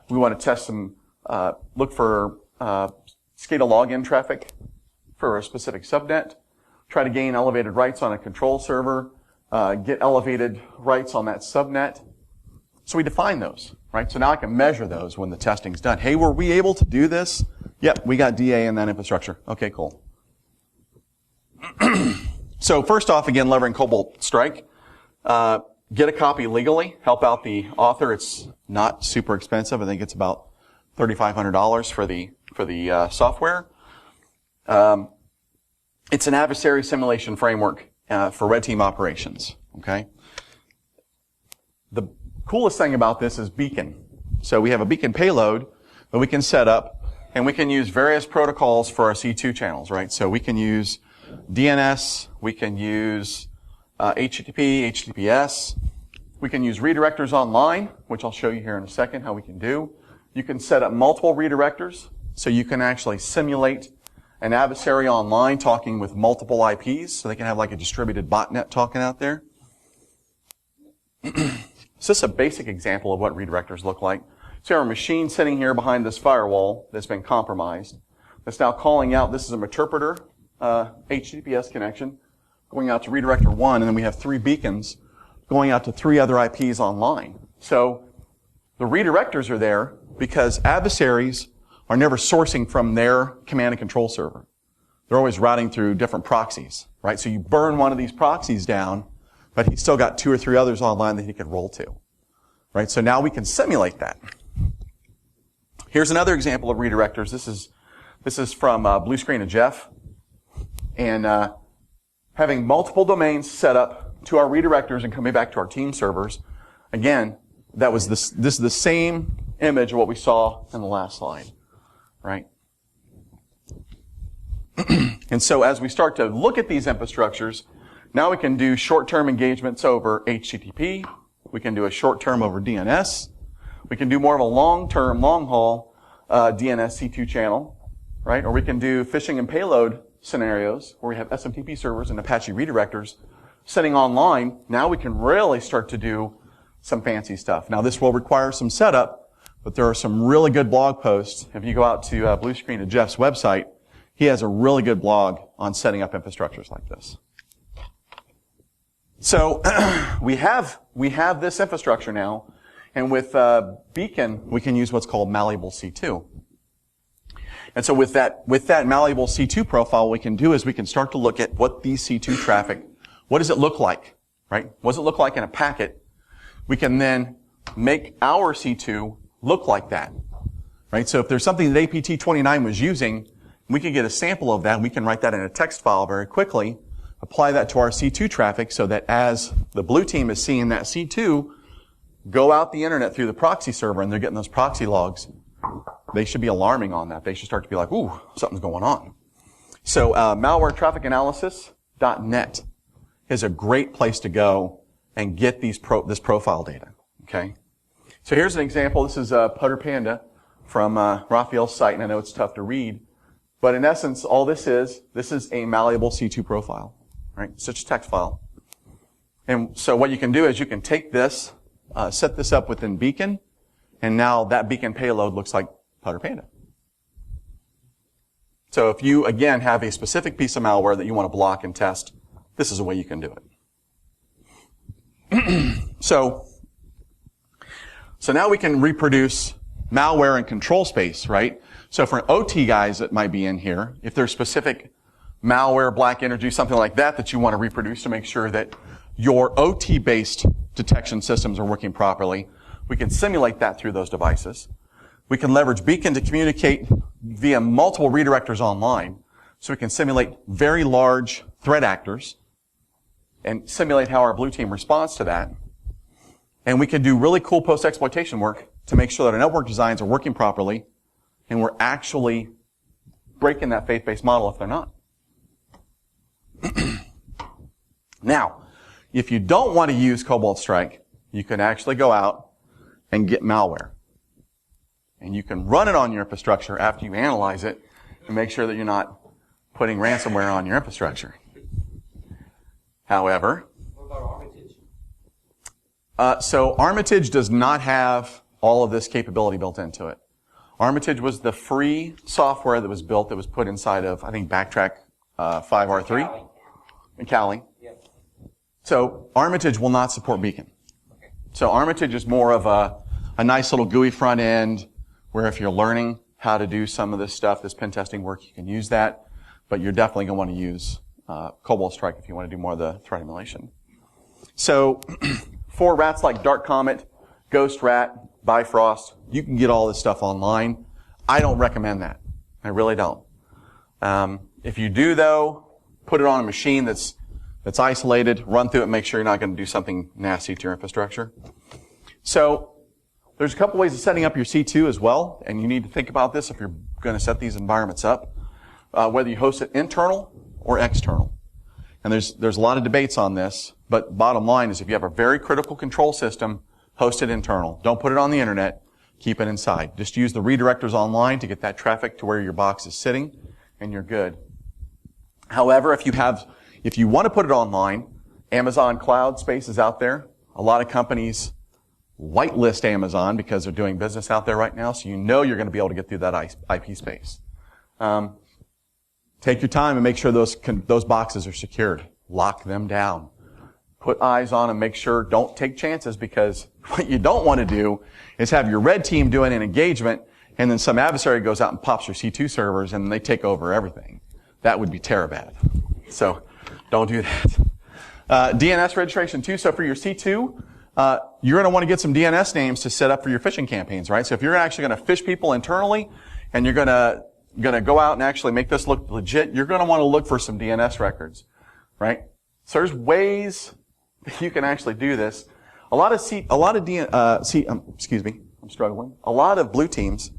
we want to test some, look for SCADA login traffic for a specific subnet, try to gain elevated rights on a control server, get elevated rights on that subnet. So we define those, right? So now I can measure those when the testing's done. Hey, were we able to do this? Yep, we got DA in that infrastructure. Okay, cool. So first off, again, leveraging Cobalt Strike. Get a copy legally. Help out the author. It's not super expensive. I think it's about $3,500 for the software. It's an adversary simulation framework for red team operations. Okay. The coolest thing about this is beacon. So we have a beacon payload that we can set up, and we can use various protocols for our C2 channels, right? So we can use DNS, we can use HTTP, HTTPS, we can use redirectors online, which I'll show you here in a second how we can do. You can set up multiple redirectors, so you can actually simulate an adversary online talking with multiple IPs, so they can have like a distributed botnet talking out there. So this is a basic example of what redirectors look like. So our machine sitting here behind this firewall that's been compromised, that's now calling out, this is a interpreter, HTTPS connection, going out to redirector 1, and then we have 3 beacons going out to 3 other IPs online. So the redirectors are there because adversaries are never sourcing from their command and control server. They're always routing through different proxies, right? So you burn one of these proxies down, but he's still got 2 or 3 others online that he could roll to, right? So now we can simulate that. Here's another example of redirectors. This is from Blue Screen of Jeff. And having multiple domains set up to our redirectors and coming back to our team servers. Again, this is the same image of what we saw in the last slide, right? And so as we start to look at these infrastructures, now we can do short-term engagements over HTTP. We can do a short-term over DNS. We can do more of a long-term, long-haul DNS C2 channel, right? Or we can do phishing and payload scenarios where we have SMTP servers and Apache redirectors sitting online. Now we can really start to do some fancy stuff. Now this will require some setup, but there are some really good blog posts. If you go out to Blue Screen of Jeff's website, he has a really good blog on setting up infrastructures like this. So we have this infrastructure now, and with Beacon we can use what's called malleable C2. And so with that malleable C2 profile, what we can do is we can start to look at what these C2 traffic, what does it look like, right? What does it look like in a packet? We can then make our C2 look like that, right? So if there's something that APT29 was using, we can get a sample of that. We can write that in a text file very quickly, apply that to our C2 traffic so that as the blue team is seeing that C2 go out the internet through the proxy server and they're getting those proxy logs, they should be alarming on that. They should start to be like, ooh, something's going on. So malwaretrafficanalysis.net is a great place to go and get this profile data, okay? So here's an example. This is Putter Panda from Raphael's site, and I know it's tough to read. But in essence, all this is a malleable C2 profile, right? It's such a text file. And so what you can do is you can take this, set this up within Beacon, and now that Beacon payload looks like Putter Panda. So if you, again, have a specific piece of malware that you want to block and test, this is a way you can do it. So now we can reproduce malware in control space, right? So for OT guys that might be in here, if there's specific malware, black energy, something like that you want to reproduce to make sure that your OT-based detection systems are working properly, we can simulate that through those devices. We can leverage Beacon to communicate via multiple redirectors online. So we can simulate very large threat actors and simulate how our blue team responds to that. And we can do really cool post-exploitation work to make sure that our network designs are working properly and we're actually breaking that faith-based model if they're not. Now, if you don't want to use Cobalt Strike, you can actually go out and get malware. And you can run it on your infrastructure after you analyze it and make sure that you're not putting ransomware on your infrastructure. However, What about Armitage? So Armitage does not have all of this capability built into it. Armitage was the free software that was built that was put inside of, I think, Backtrack 5R3 and Kali. Yep. So Armitage will not support Beacon. So Armitage is more of a nice little GUI front end where if you're learning how to do some of this stuff, this pen testing work, you can use that. But you're definitely going to want to use Cobalt Strike if you want to do more of the threat emulation. So for rats like Dark Comet, Ghost Rat, Bifrost, you can get all this stuff online. I don't recommend that. I really don't. If you do, though, put it on a machine that's isolated, run through it, and make sure you're not going to do something nasty to your infrastructure. So there's a couple ways of setting up your C2 as well, and you need to think about this if you're going to set these environments up, whether you host it internal or external. And there's a lot of debates on this, but bottom line is if you have a very critical control system, host it internal. Don't put it on the internet. Keep it inside. Just use the redirectors online to get that traffic to where your box is sitting, and you're good. However, if you want to put it online, Amazon Cloud Space is out there. A lot of companies whitelist Amazon because they're doing business out there right now, so you know you're going to be able to get through that IP space. Take your time and make sure those boxes are secured. Lock them down. Put eyes on them. Make sure, don't take chances, because what you don't want to do is have your red team doing an engagement and then some adversary goes out and pops your C2 servers and they take over everything. That would be terrible. So don't do that. DNS registration too. So for your C2, you're going to want to get some DNS names to set up for your phishing campaigns, right? So if you're actually going to phish people internally and you're going to go out and actually make this look legit, you're going to want to look for some DNS records, right? So there's ways that you can actually do this. A lot of blue teams,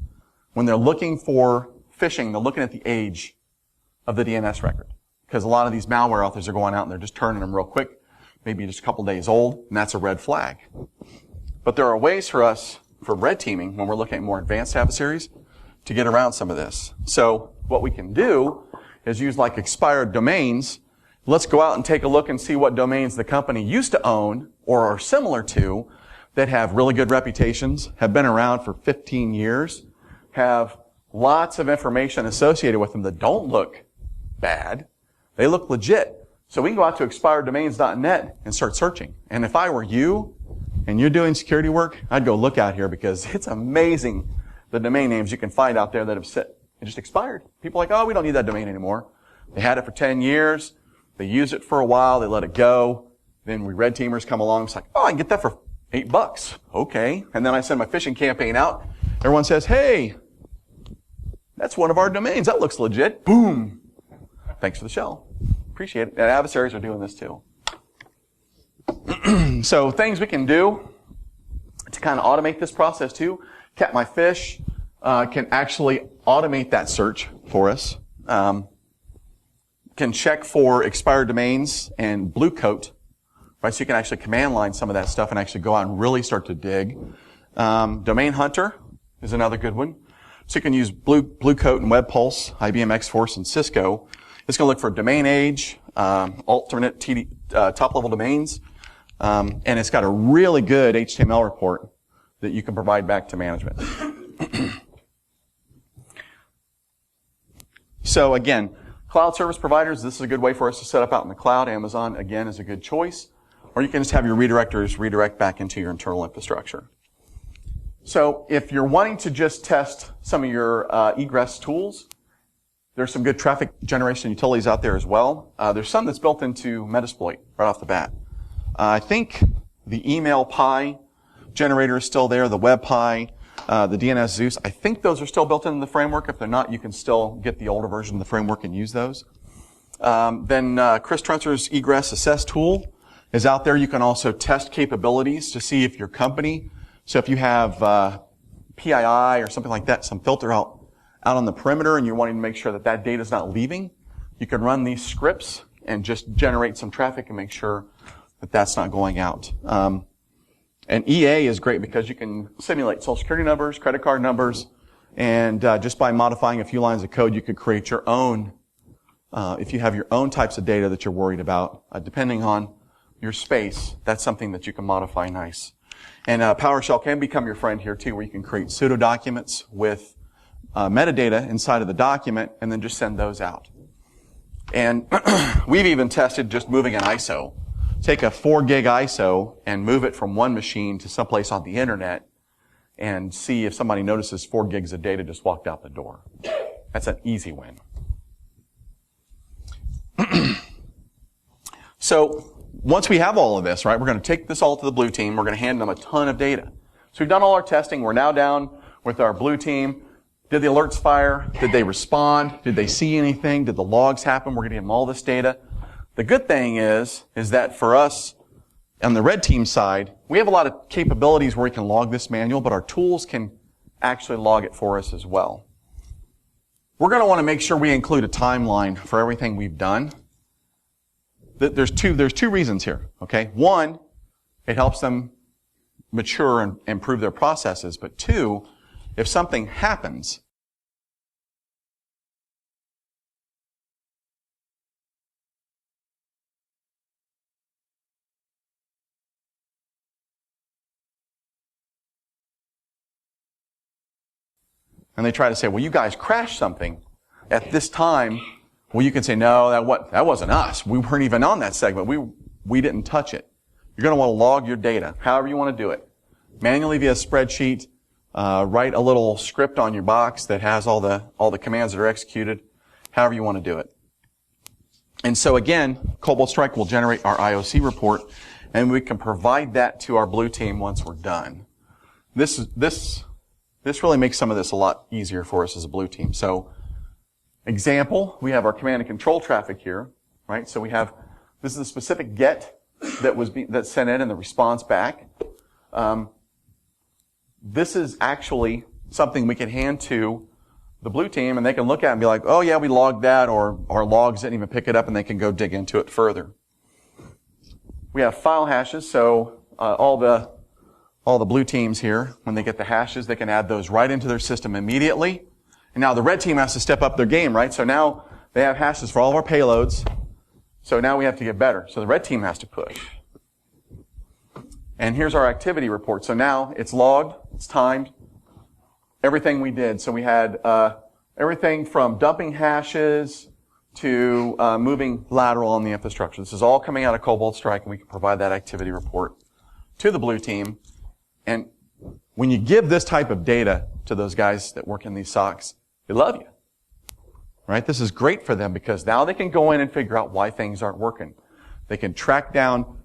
when they're looking for phishing, they're looking at the age of the DNS record. Because a lot of these malware authors are going out and they're just turning them real quick, maybe just a couple days old, and that's a red flag. But there are ways for us, for red teaming, when we're looking at more advanced adversaries, to get around some of this. So what we can do is use like expired domains. Let's go out and take a look and see what domains the company used to own or are similar to that have really good reputations, have been around for 15 years, have lots of information associated with them that don't look bad. They look legit. So we can go out to expireddomains.net and start searching. And if I were you and you're doing security work, I'd go look out here because it's amazing the domain names you can find out there that have just expired. People are like, oh, we don't need that domain anymore. They had it for 10 years. They use it for a while. They let it go. Then we red teamers come along. It's like, oh, I can get that for $8. Okay. And then I send my phishing campaign out. Everyone says, hey, that's one of our domains. That looks legit. Boom. Thanks for the shell. Appreciate it. And adversaries are doing this too. So things we can do to kind of automate this process too. Cat My Fish can actually automate that search for us. Can check for expired domains and blue coat, right? So you can actually command line some of that stuff and actually go out and really start to dig. Domain Hunter is another good one. So you can use blue coat and Web Pulse, IBM X-Force, and Cisco. It's going to look for domain age, alternate top-level domains, and it's got a really good HTML report that you can provide back to management. So again, cloud service providers, this is a good way for us to set up out in the cloud. Amazon, again, is a good choice. Or you can just have your redirectors redirect back into your internal infrastructure. So if you're wanting to just test some of your egress tools, there's some good traffic generation utilities out there as well. There's some that's built into Metasploit right off the bat. I think the email Pi generator is still there, the web Pi, the DNS Zeus. I think those are still built into the framework. If they're not, you can still get the older version of the framework and use those. Then Chris Trunter's egress assess tool is out there. You can also test capabilities to see if your company, so if you have PII or something like that, some filter out on the perimeter and you're wanting to make sure that that data is not leaving, you can run these scripts and just generate some traffic and make sure that that's not going out. And EA is great because you can simulate social security numbers, credit card numbers, and just by modifying a few lines of code, you could create your own, if you have your own types of data that you're worried about, depending on your space, that's something that you can modify nice. And PowerShell can become your friend here too, where you can create pseudo documents with metadata inside of the document and then just send those out. And we've even tested just moving an ISO. Take a 4 gig ISO and move it from one machine to someplace on the internet and see if somebody notices 4 gigs of data just walked out the door. That's an easy win. So once we have all of this, right, we're going to take this all to the blue team. We're going to hand them a ton of data. So we've done all our testing. We're now down with our blue team. Did the alerts fire? Did they respond? Did they see anything? Did the logs happen? We're going to give them all this data. The good thing is that for us on the red team side, we have a lot of capabilities where we can log this manual, but our tools can actually log it for us as well. We're going to want to make sure we include a timeline for everything we've done. There's two reasons here, okay? One, it helps them mature and improve their processes, but two, if something happens, and they try to say, well, you guys crashed something at this time, well, you can say, no, that wasn't us. We weren't even on that segment. We didn't touch it. You're going to want to log your data, however you want to do it. Manually via spreadsheet, write a little script on your box that has all the commands that are executed, however you want to do it. And so again, Cobalt Strike will generate our IOC report, and we can provide that to our blue team once we're done. This really makes some of this a lot easier for us as a blue team. So, example, we have our command and control traffic here, right? So this is a specific get that's sent in and the response back. This is actually something we can hand to the blue team, and they can look at it and be like, oh yeah, we logged that, or our logs didn't even pick it up, and they can go dig into it further. We have file hashes, so all the blue teams here, when they get the hashes, they can add those right into their system immediately. And now the red team has to step up their game, right? So now they have hashes for all of our payloads. So now we have to get better. So the red team has to push. And here's our activity report. So now it's logged, it's timed, everything we did. So we had everything from dumping hashes to moving lateral on the infrastructure. This is all coming out of Cobalt Strike, and we can provide that activity report to the blue team. And when you give this type of data to those guys that work in these SOCs, they love you. Right? This is great for them because now they can go in and figure out why things aren't working. They can track down,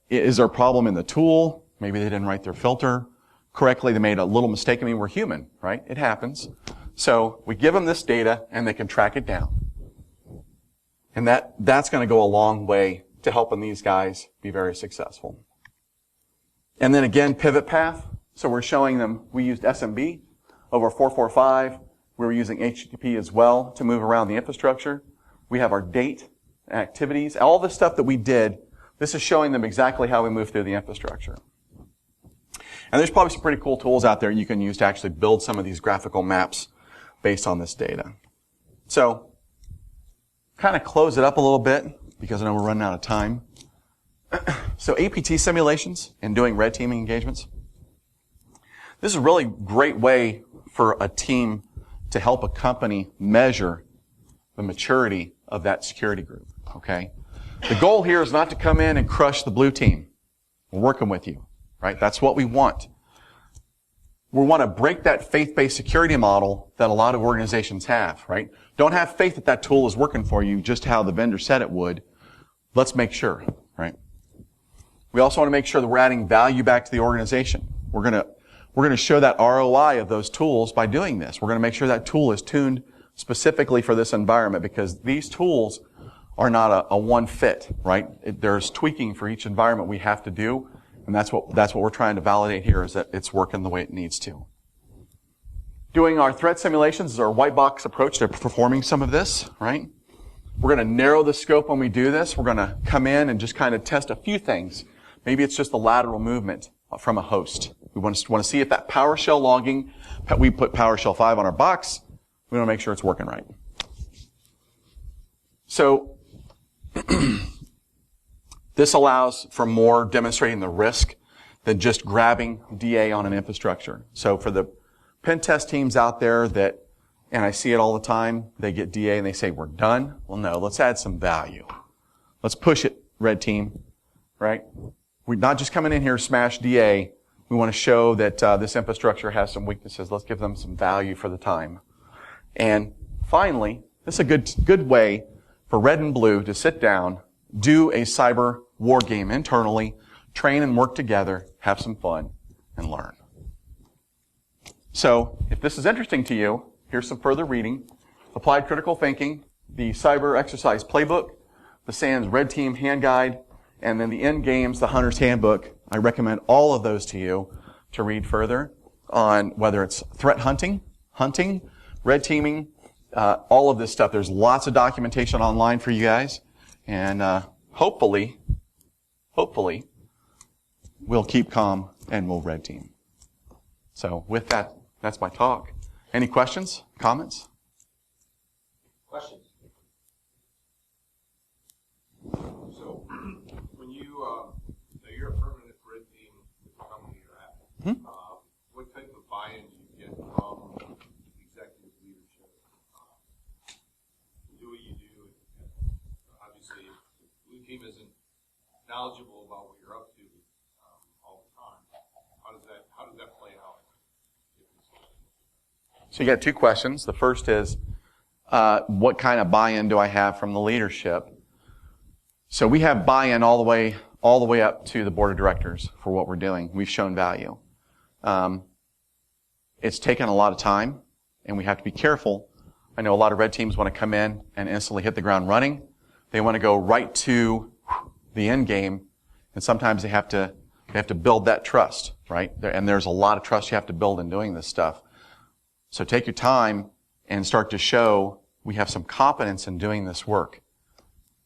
is there a problem in the tool? Maybe they didn't write their filter correctly. They made a little mistake. I mean, we're human, right? It happens. So we give them this data and they can track it down. And that's going to go a long way to helping these guys be very successful. And then again, pivot path. So we're showing them, we used SMB over 445. We were using HTTP as well to move around the infrastructure. We have our date, activities, all the stuff that we did. This is showing them exactly how we move through the infrastructure. And there's probably some pretty cool tools out there you can use to actually build some of these graphical maps based on this data. So, kind of close it up a little bit because I know we're running out of time. So APT simulations and doing red teaming engagements. This is a really great way for a team to help a company measure the maturity of that security group, okay? The goal here is not to come in and crush the blue team. We're working with you, right? That's what we want. We want to break that faith-based security model that a lot of organizations have, right? Don't have faith that that tool is working for you just how the vendor said it would. Let's make sure, right? We also want to make sure that we're adding value back to the organization. We're going to show that ROI of those tools by doing this. We're going to make sure that tool is tuned specifically for this environment because these tools are not a one fit, right? There's tweaking for each environment we have to do, and that's what we're trying to validate here is that it's working the way it needs to. Doing our threat simulations is our white box approach to performing some of this, right? We're going to narrow the scope when we do this. We're going to come in and just kind of test a few things. Maybe it's just the lateral movement from a host. We want to see if that PowerShell logging, we put PowerShell 5 on our box, we want to make sure it's working right. So, this allows for more demonstrating the risk than just grabbing DA on an infrastructure. So for the pen test teams out there that, and I see it all the time, they get DA and they say, we're done. Well, no, let's add some value. Let's push it, red team, right? We're not just coming in here to smash DA. We want to show that this infrastructure has some weaknesses. Let's give them some value for the time. And finally, this is a good way for red and blue to sit down, do a cyber war game internally, train and work together, have some fun, and learn. So, if this is interesting to you, here's some further reading. Applied Critical Thinking, the Cyber Exercise Playbook, the SANS Red Team Hand Guide, and then the End Games, the Hunter's Handbook. I recommend all of those to you to read further on whether it's threat hunting, red teaming, all of this stuff. There's lots of documentation online for you guys. And hopefully, we'll keep calm and we'll red team. So with that, that's my talk. Any questions? Comments? Questions? So, when you're a permanent red team with the company you're at, what type of buy-in do you get from executive leadership? You do what you do. Obviously, if the blue team isn't knowledgeable about what you're up to all the time, how does that play out? So you got two questions. The first is, what kind of buy-in do I have from the leadership? So we have buy-in all the way all the way up to the board of directors for what we're doing. We've shown value. It's taken a lot of time, and we have to be careful. I know a lot of red teams want to come in and instantly hit the ground running. They want to go right to the end game, and sometimes they have to build that trust, right? And there's a lot of trust you have to build in doing this stuff. So take your time and start to show we have some competence in doing this work.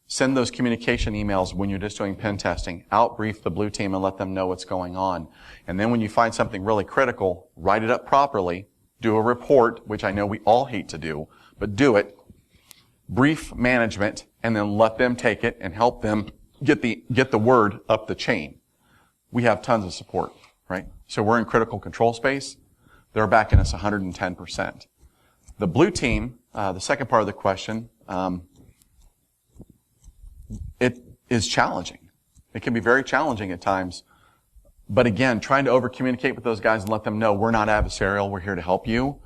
Send those communication emails when you're just doing pen testing. Outbrief the blue team and let them know what's going on. And then when you find something really critical, write it up properly. Do a report, which I know we all hate to do, but do it. Brief management, and then let them take it and help them get the word up the chain. We have tons of support, right? So we're in critical control space. They're backing us 110%. The blue team, the second part of the question, it is challenging. It can be very challenging at times. But again, trying to over-communicate with those guys and let them know we're not adversarial, we're here to help you.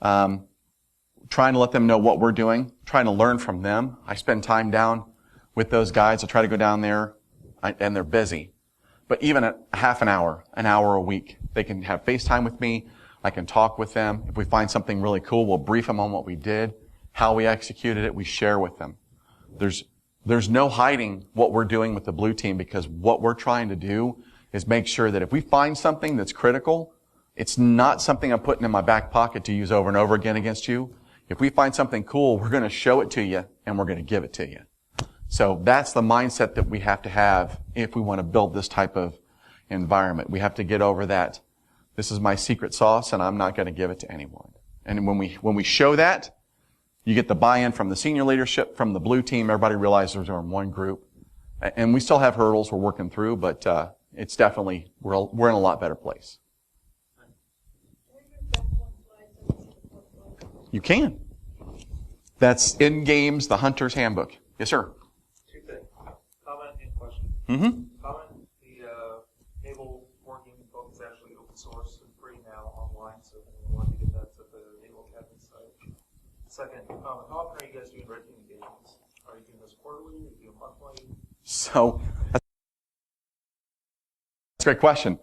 Trying to let them know what we're doing, trying to learn from them. I spend time down with those guys. I try to go down there, and they're busy. But even at half an hour a week, they can have FaceTime with me. I can talk with them. If we find something really cool, we'll brief them on what we did, how we executed it, we share with them. There's no hiding what we're doing with the blue team, because what we're trying to do is make sure that if we find something that's critical, it's not something I'm putting in my back pocket to use over and over again against you. If we find something cool, we're going to show it to you, and we're going to give it to you. So that's the mindset that we have to have if we want to build this type of environment. We have to get over that. This is my secret sauce, and I'm not going to give it to anyone. And when we show that, you get the buy-in from the senior leadership, from the blue team. Everybody realizes we're in one group. And we still have hurdles we're working through, but it's definitely, we're in a lot better place. You can. That's in games, the Hunter's Handbook. Yes, sir. Two things. Comment and question. Mm-hmm. Comment, the Naval Working Book is actually open source and free now online, so if anyone wanted to get that to the Naval Academy site. Second, how often are you guys doing red team engagements? Are you doing this quarterly? Are you doing monthly? So, that's a great question.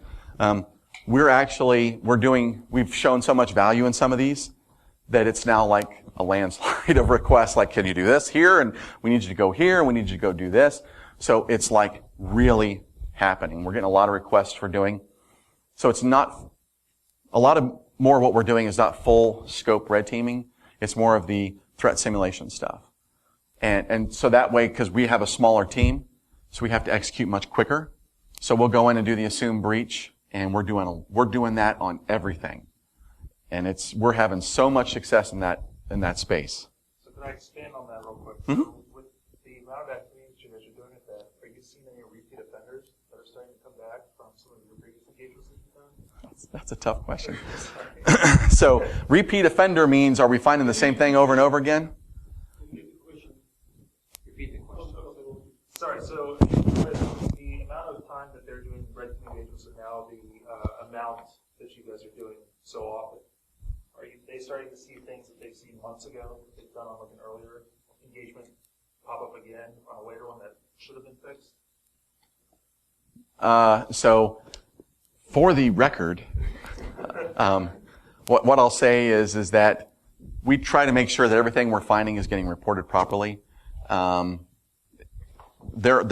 We've shown so much value in some of these that it's now like a landslide of requests, like, can you do this here? And we need you to go here, and we need you to go do this. So it's like really happening. We're getting a lot of requests for doing. So it's not, a lot of more of what we're doing is not full scope red teaming. It's more of the threat simulation stuff. And so that way, because we have a smaller team, so we have to execute much quicker. So we'll go in and do the assumed breach, and we're doing that on everything. And we're having so much success in that space. So can I expand on that real quick? Mm-hmm. So with the amount of activities you guys are doing at that, are you seeing any repeat offenders that are starting to come back from some of your previous engagements that you've done? That's a tough question. So repeat offender means, are we finding the same thing over and over again? Repeat the question. Sorry, so with the amount of time that they're doing red team engagements and now the amount that you guys are doing so often, are they starting to see things that they've seen months ago, that they've done on like an earlier engagement, pop up again on a later one that should have been fixed? So for the record, what I'll say is that we try to make sure that everything we're finding is getting reported properly. There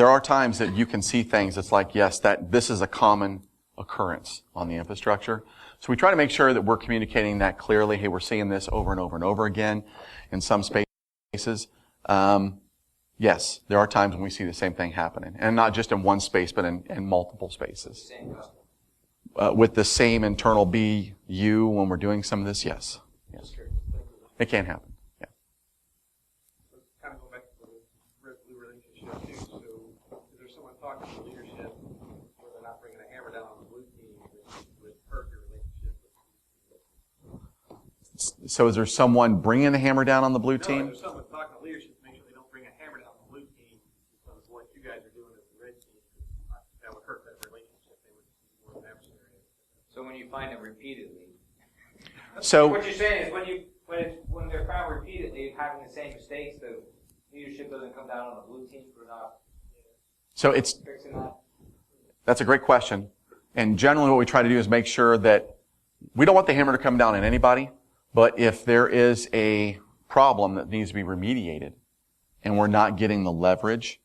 are times that you can see things that's like, yes, that this is a common occurrence on the infrastructure. So we try to make sure that we're communicating that clearly. Hey, we're seeing this over and over and over again in some spaces. Yes, there are times when we see the same thing happening. And not just in one space, but in multiple spaces. With the same internal BU when we're doing some of this, yes. Yes. It can happen. Yeah. Kind of go back to the red blue relationship too. So is there someone talking to leadership where they're not bringing a hammer down on the blue team would hurt your relationship with So is there someone bringing a hammer down on the blue No, team? there's someone talking to leadership to make sure they don't bring a hammer down on the blue team because what you guys are doing as the red team, that would hurt that relationship. They would be more adversarial. So when you find them repeatedly, So what you're saying is when they're found repeatedly having the same mistakes, the leadership doesn't come down on the blue team for not it's fixing that. That's a great question. And generally what we try to do is make sure that we don't want the hammer to come down on anybody, but if there is a problem that needs to be remediated and we're not getting the leverage,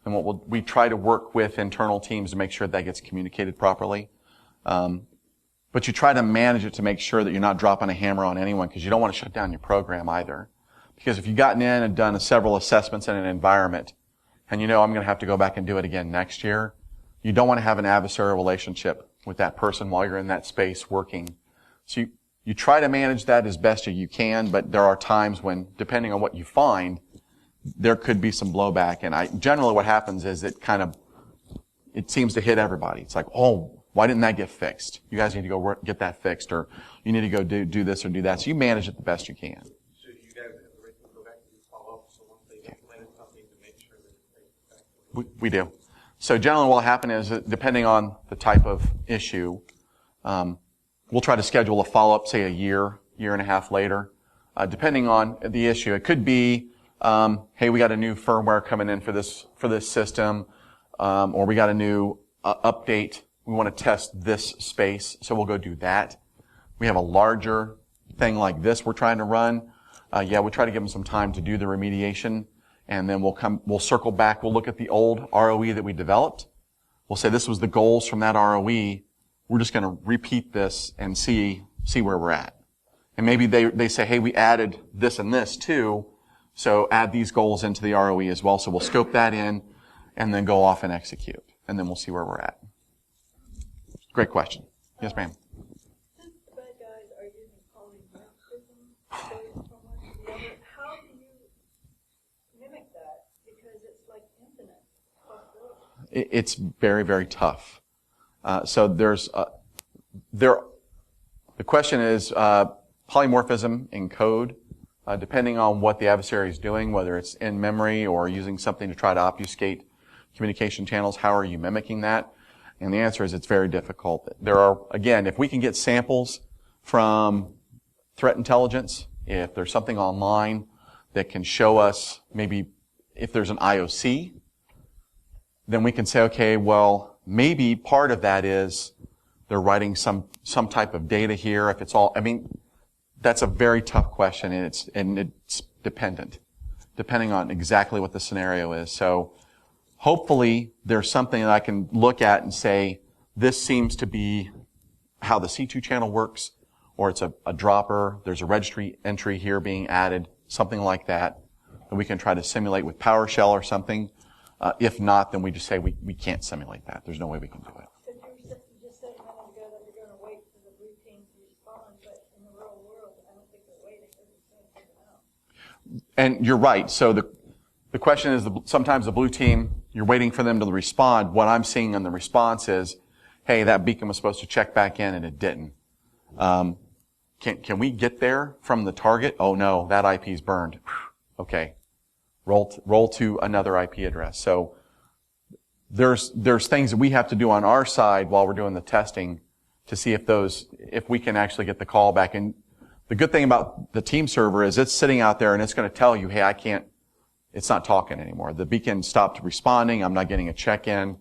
then we try to work with internal teams to make sure that gets communicated properly. But you try to manage it to make sure that you're not dropping a hammer on anyone, because you don't want to shut down your program either. Because if you've gotten in and done several assessments in an environment, and you know I'm going to have to go back and do it again next year, you don't want to have an adversarial relationship with that person while you're in that space working. So you try to manage that as best as you can, but there are times when, depending on what you find, there could be some blowback. And generally what happens is it seems to hit everybody. It's like, oh, why didn't that get fixed? You guys need to go get that fixed, or you need to go do this or do that. So you manage it the best you can. So do you guys have the right to go back and follow up, so once they implemented something to make sure that it's effective? We do. So generally what will happen is, depending on the type of issue, we'll try to schedule a follow-up, say a year and a half later, depending on the issue. It could be, hey, we got a new firmware coming in for this system, or we got a new update. We want to test this space, so we'll go do that. We have a larger thing like this we're trying to run. We try to give them some time to do the remediation, and then we'll circle back. We'll look at the old ROE that we developed. We'll say this was the goals from that ROE. We're just going to repeat this and see where we're at. And maybe they say, hey, we added this and this too, so add these goals into the ROE as well. So we'll scope that in and then go off and execute. And then we'll see where we're at. Great question. Yes, ma'am. Since the bad guys are using polymorphism, going from one to the other, how do you mimic that? Because it's like infinite possibilities. It's very, very tough. So the question is, polymorphism in code, depending on what the adversary is doing, whether it's in memory or using something to try to obfuscate communication channels, how are you mimicking that? And the answer is it's very difficult. There are, again, if we can get samples from threat intelligence, if there's something online that can show us maybe if there's an IOC, then we can say, okay, well, maybe part of that is they're writing some type of data here. If it's all, that's a very tough question, and it's depending on exactly what the scenario is. So hopefully there's something that I can look at and say, this seems to be how the C2 channel works, or it's a dropper, there's a registry entry here being added, something like that we can try to simulate with PowerShell or something. If not, then we just say we can't simulate that. There's no way we can do it. You just said a minute ago that you're going to wait for the blue team to respond, but in the real world, I don't think they're waiting because it's going to figure it out. And you're right. So the question is, sometimes the blue team, you're waiting for them to respond. What I'm seeing in the response is, hey, that beacon was supposed to check back in and it didn't. Can we get there from the target? Oh no, that IP's burned. Okay. Roll to another IP address. So there's things that we have to do on our side while we're doing the testing to see if we can actually get the call back. And the good thing about the team server is it's sitting out there and it's going to tell you, hey, it's not talking anymore. The beacon stopped responding. I'm not getting a check-in.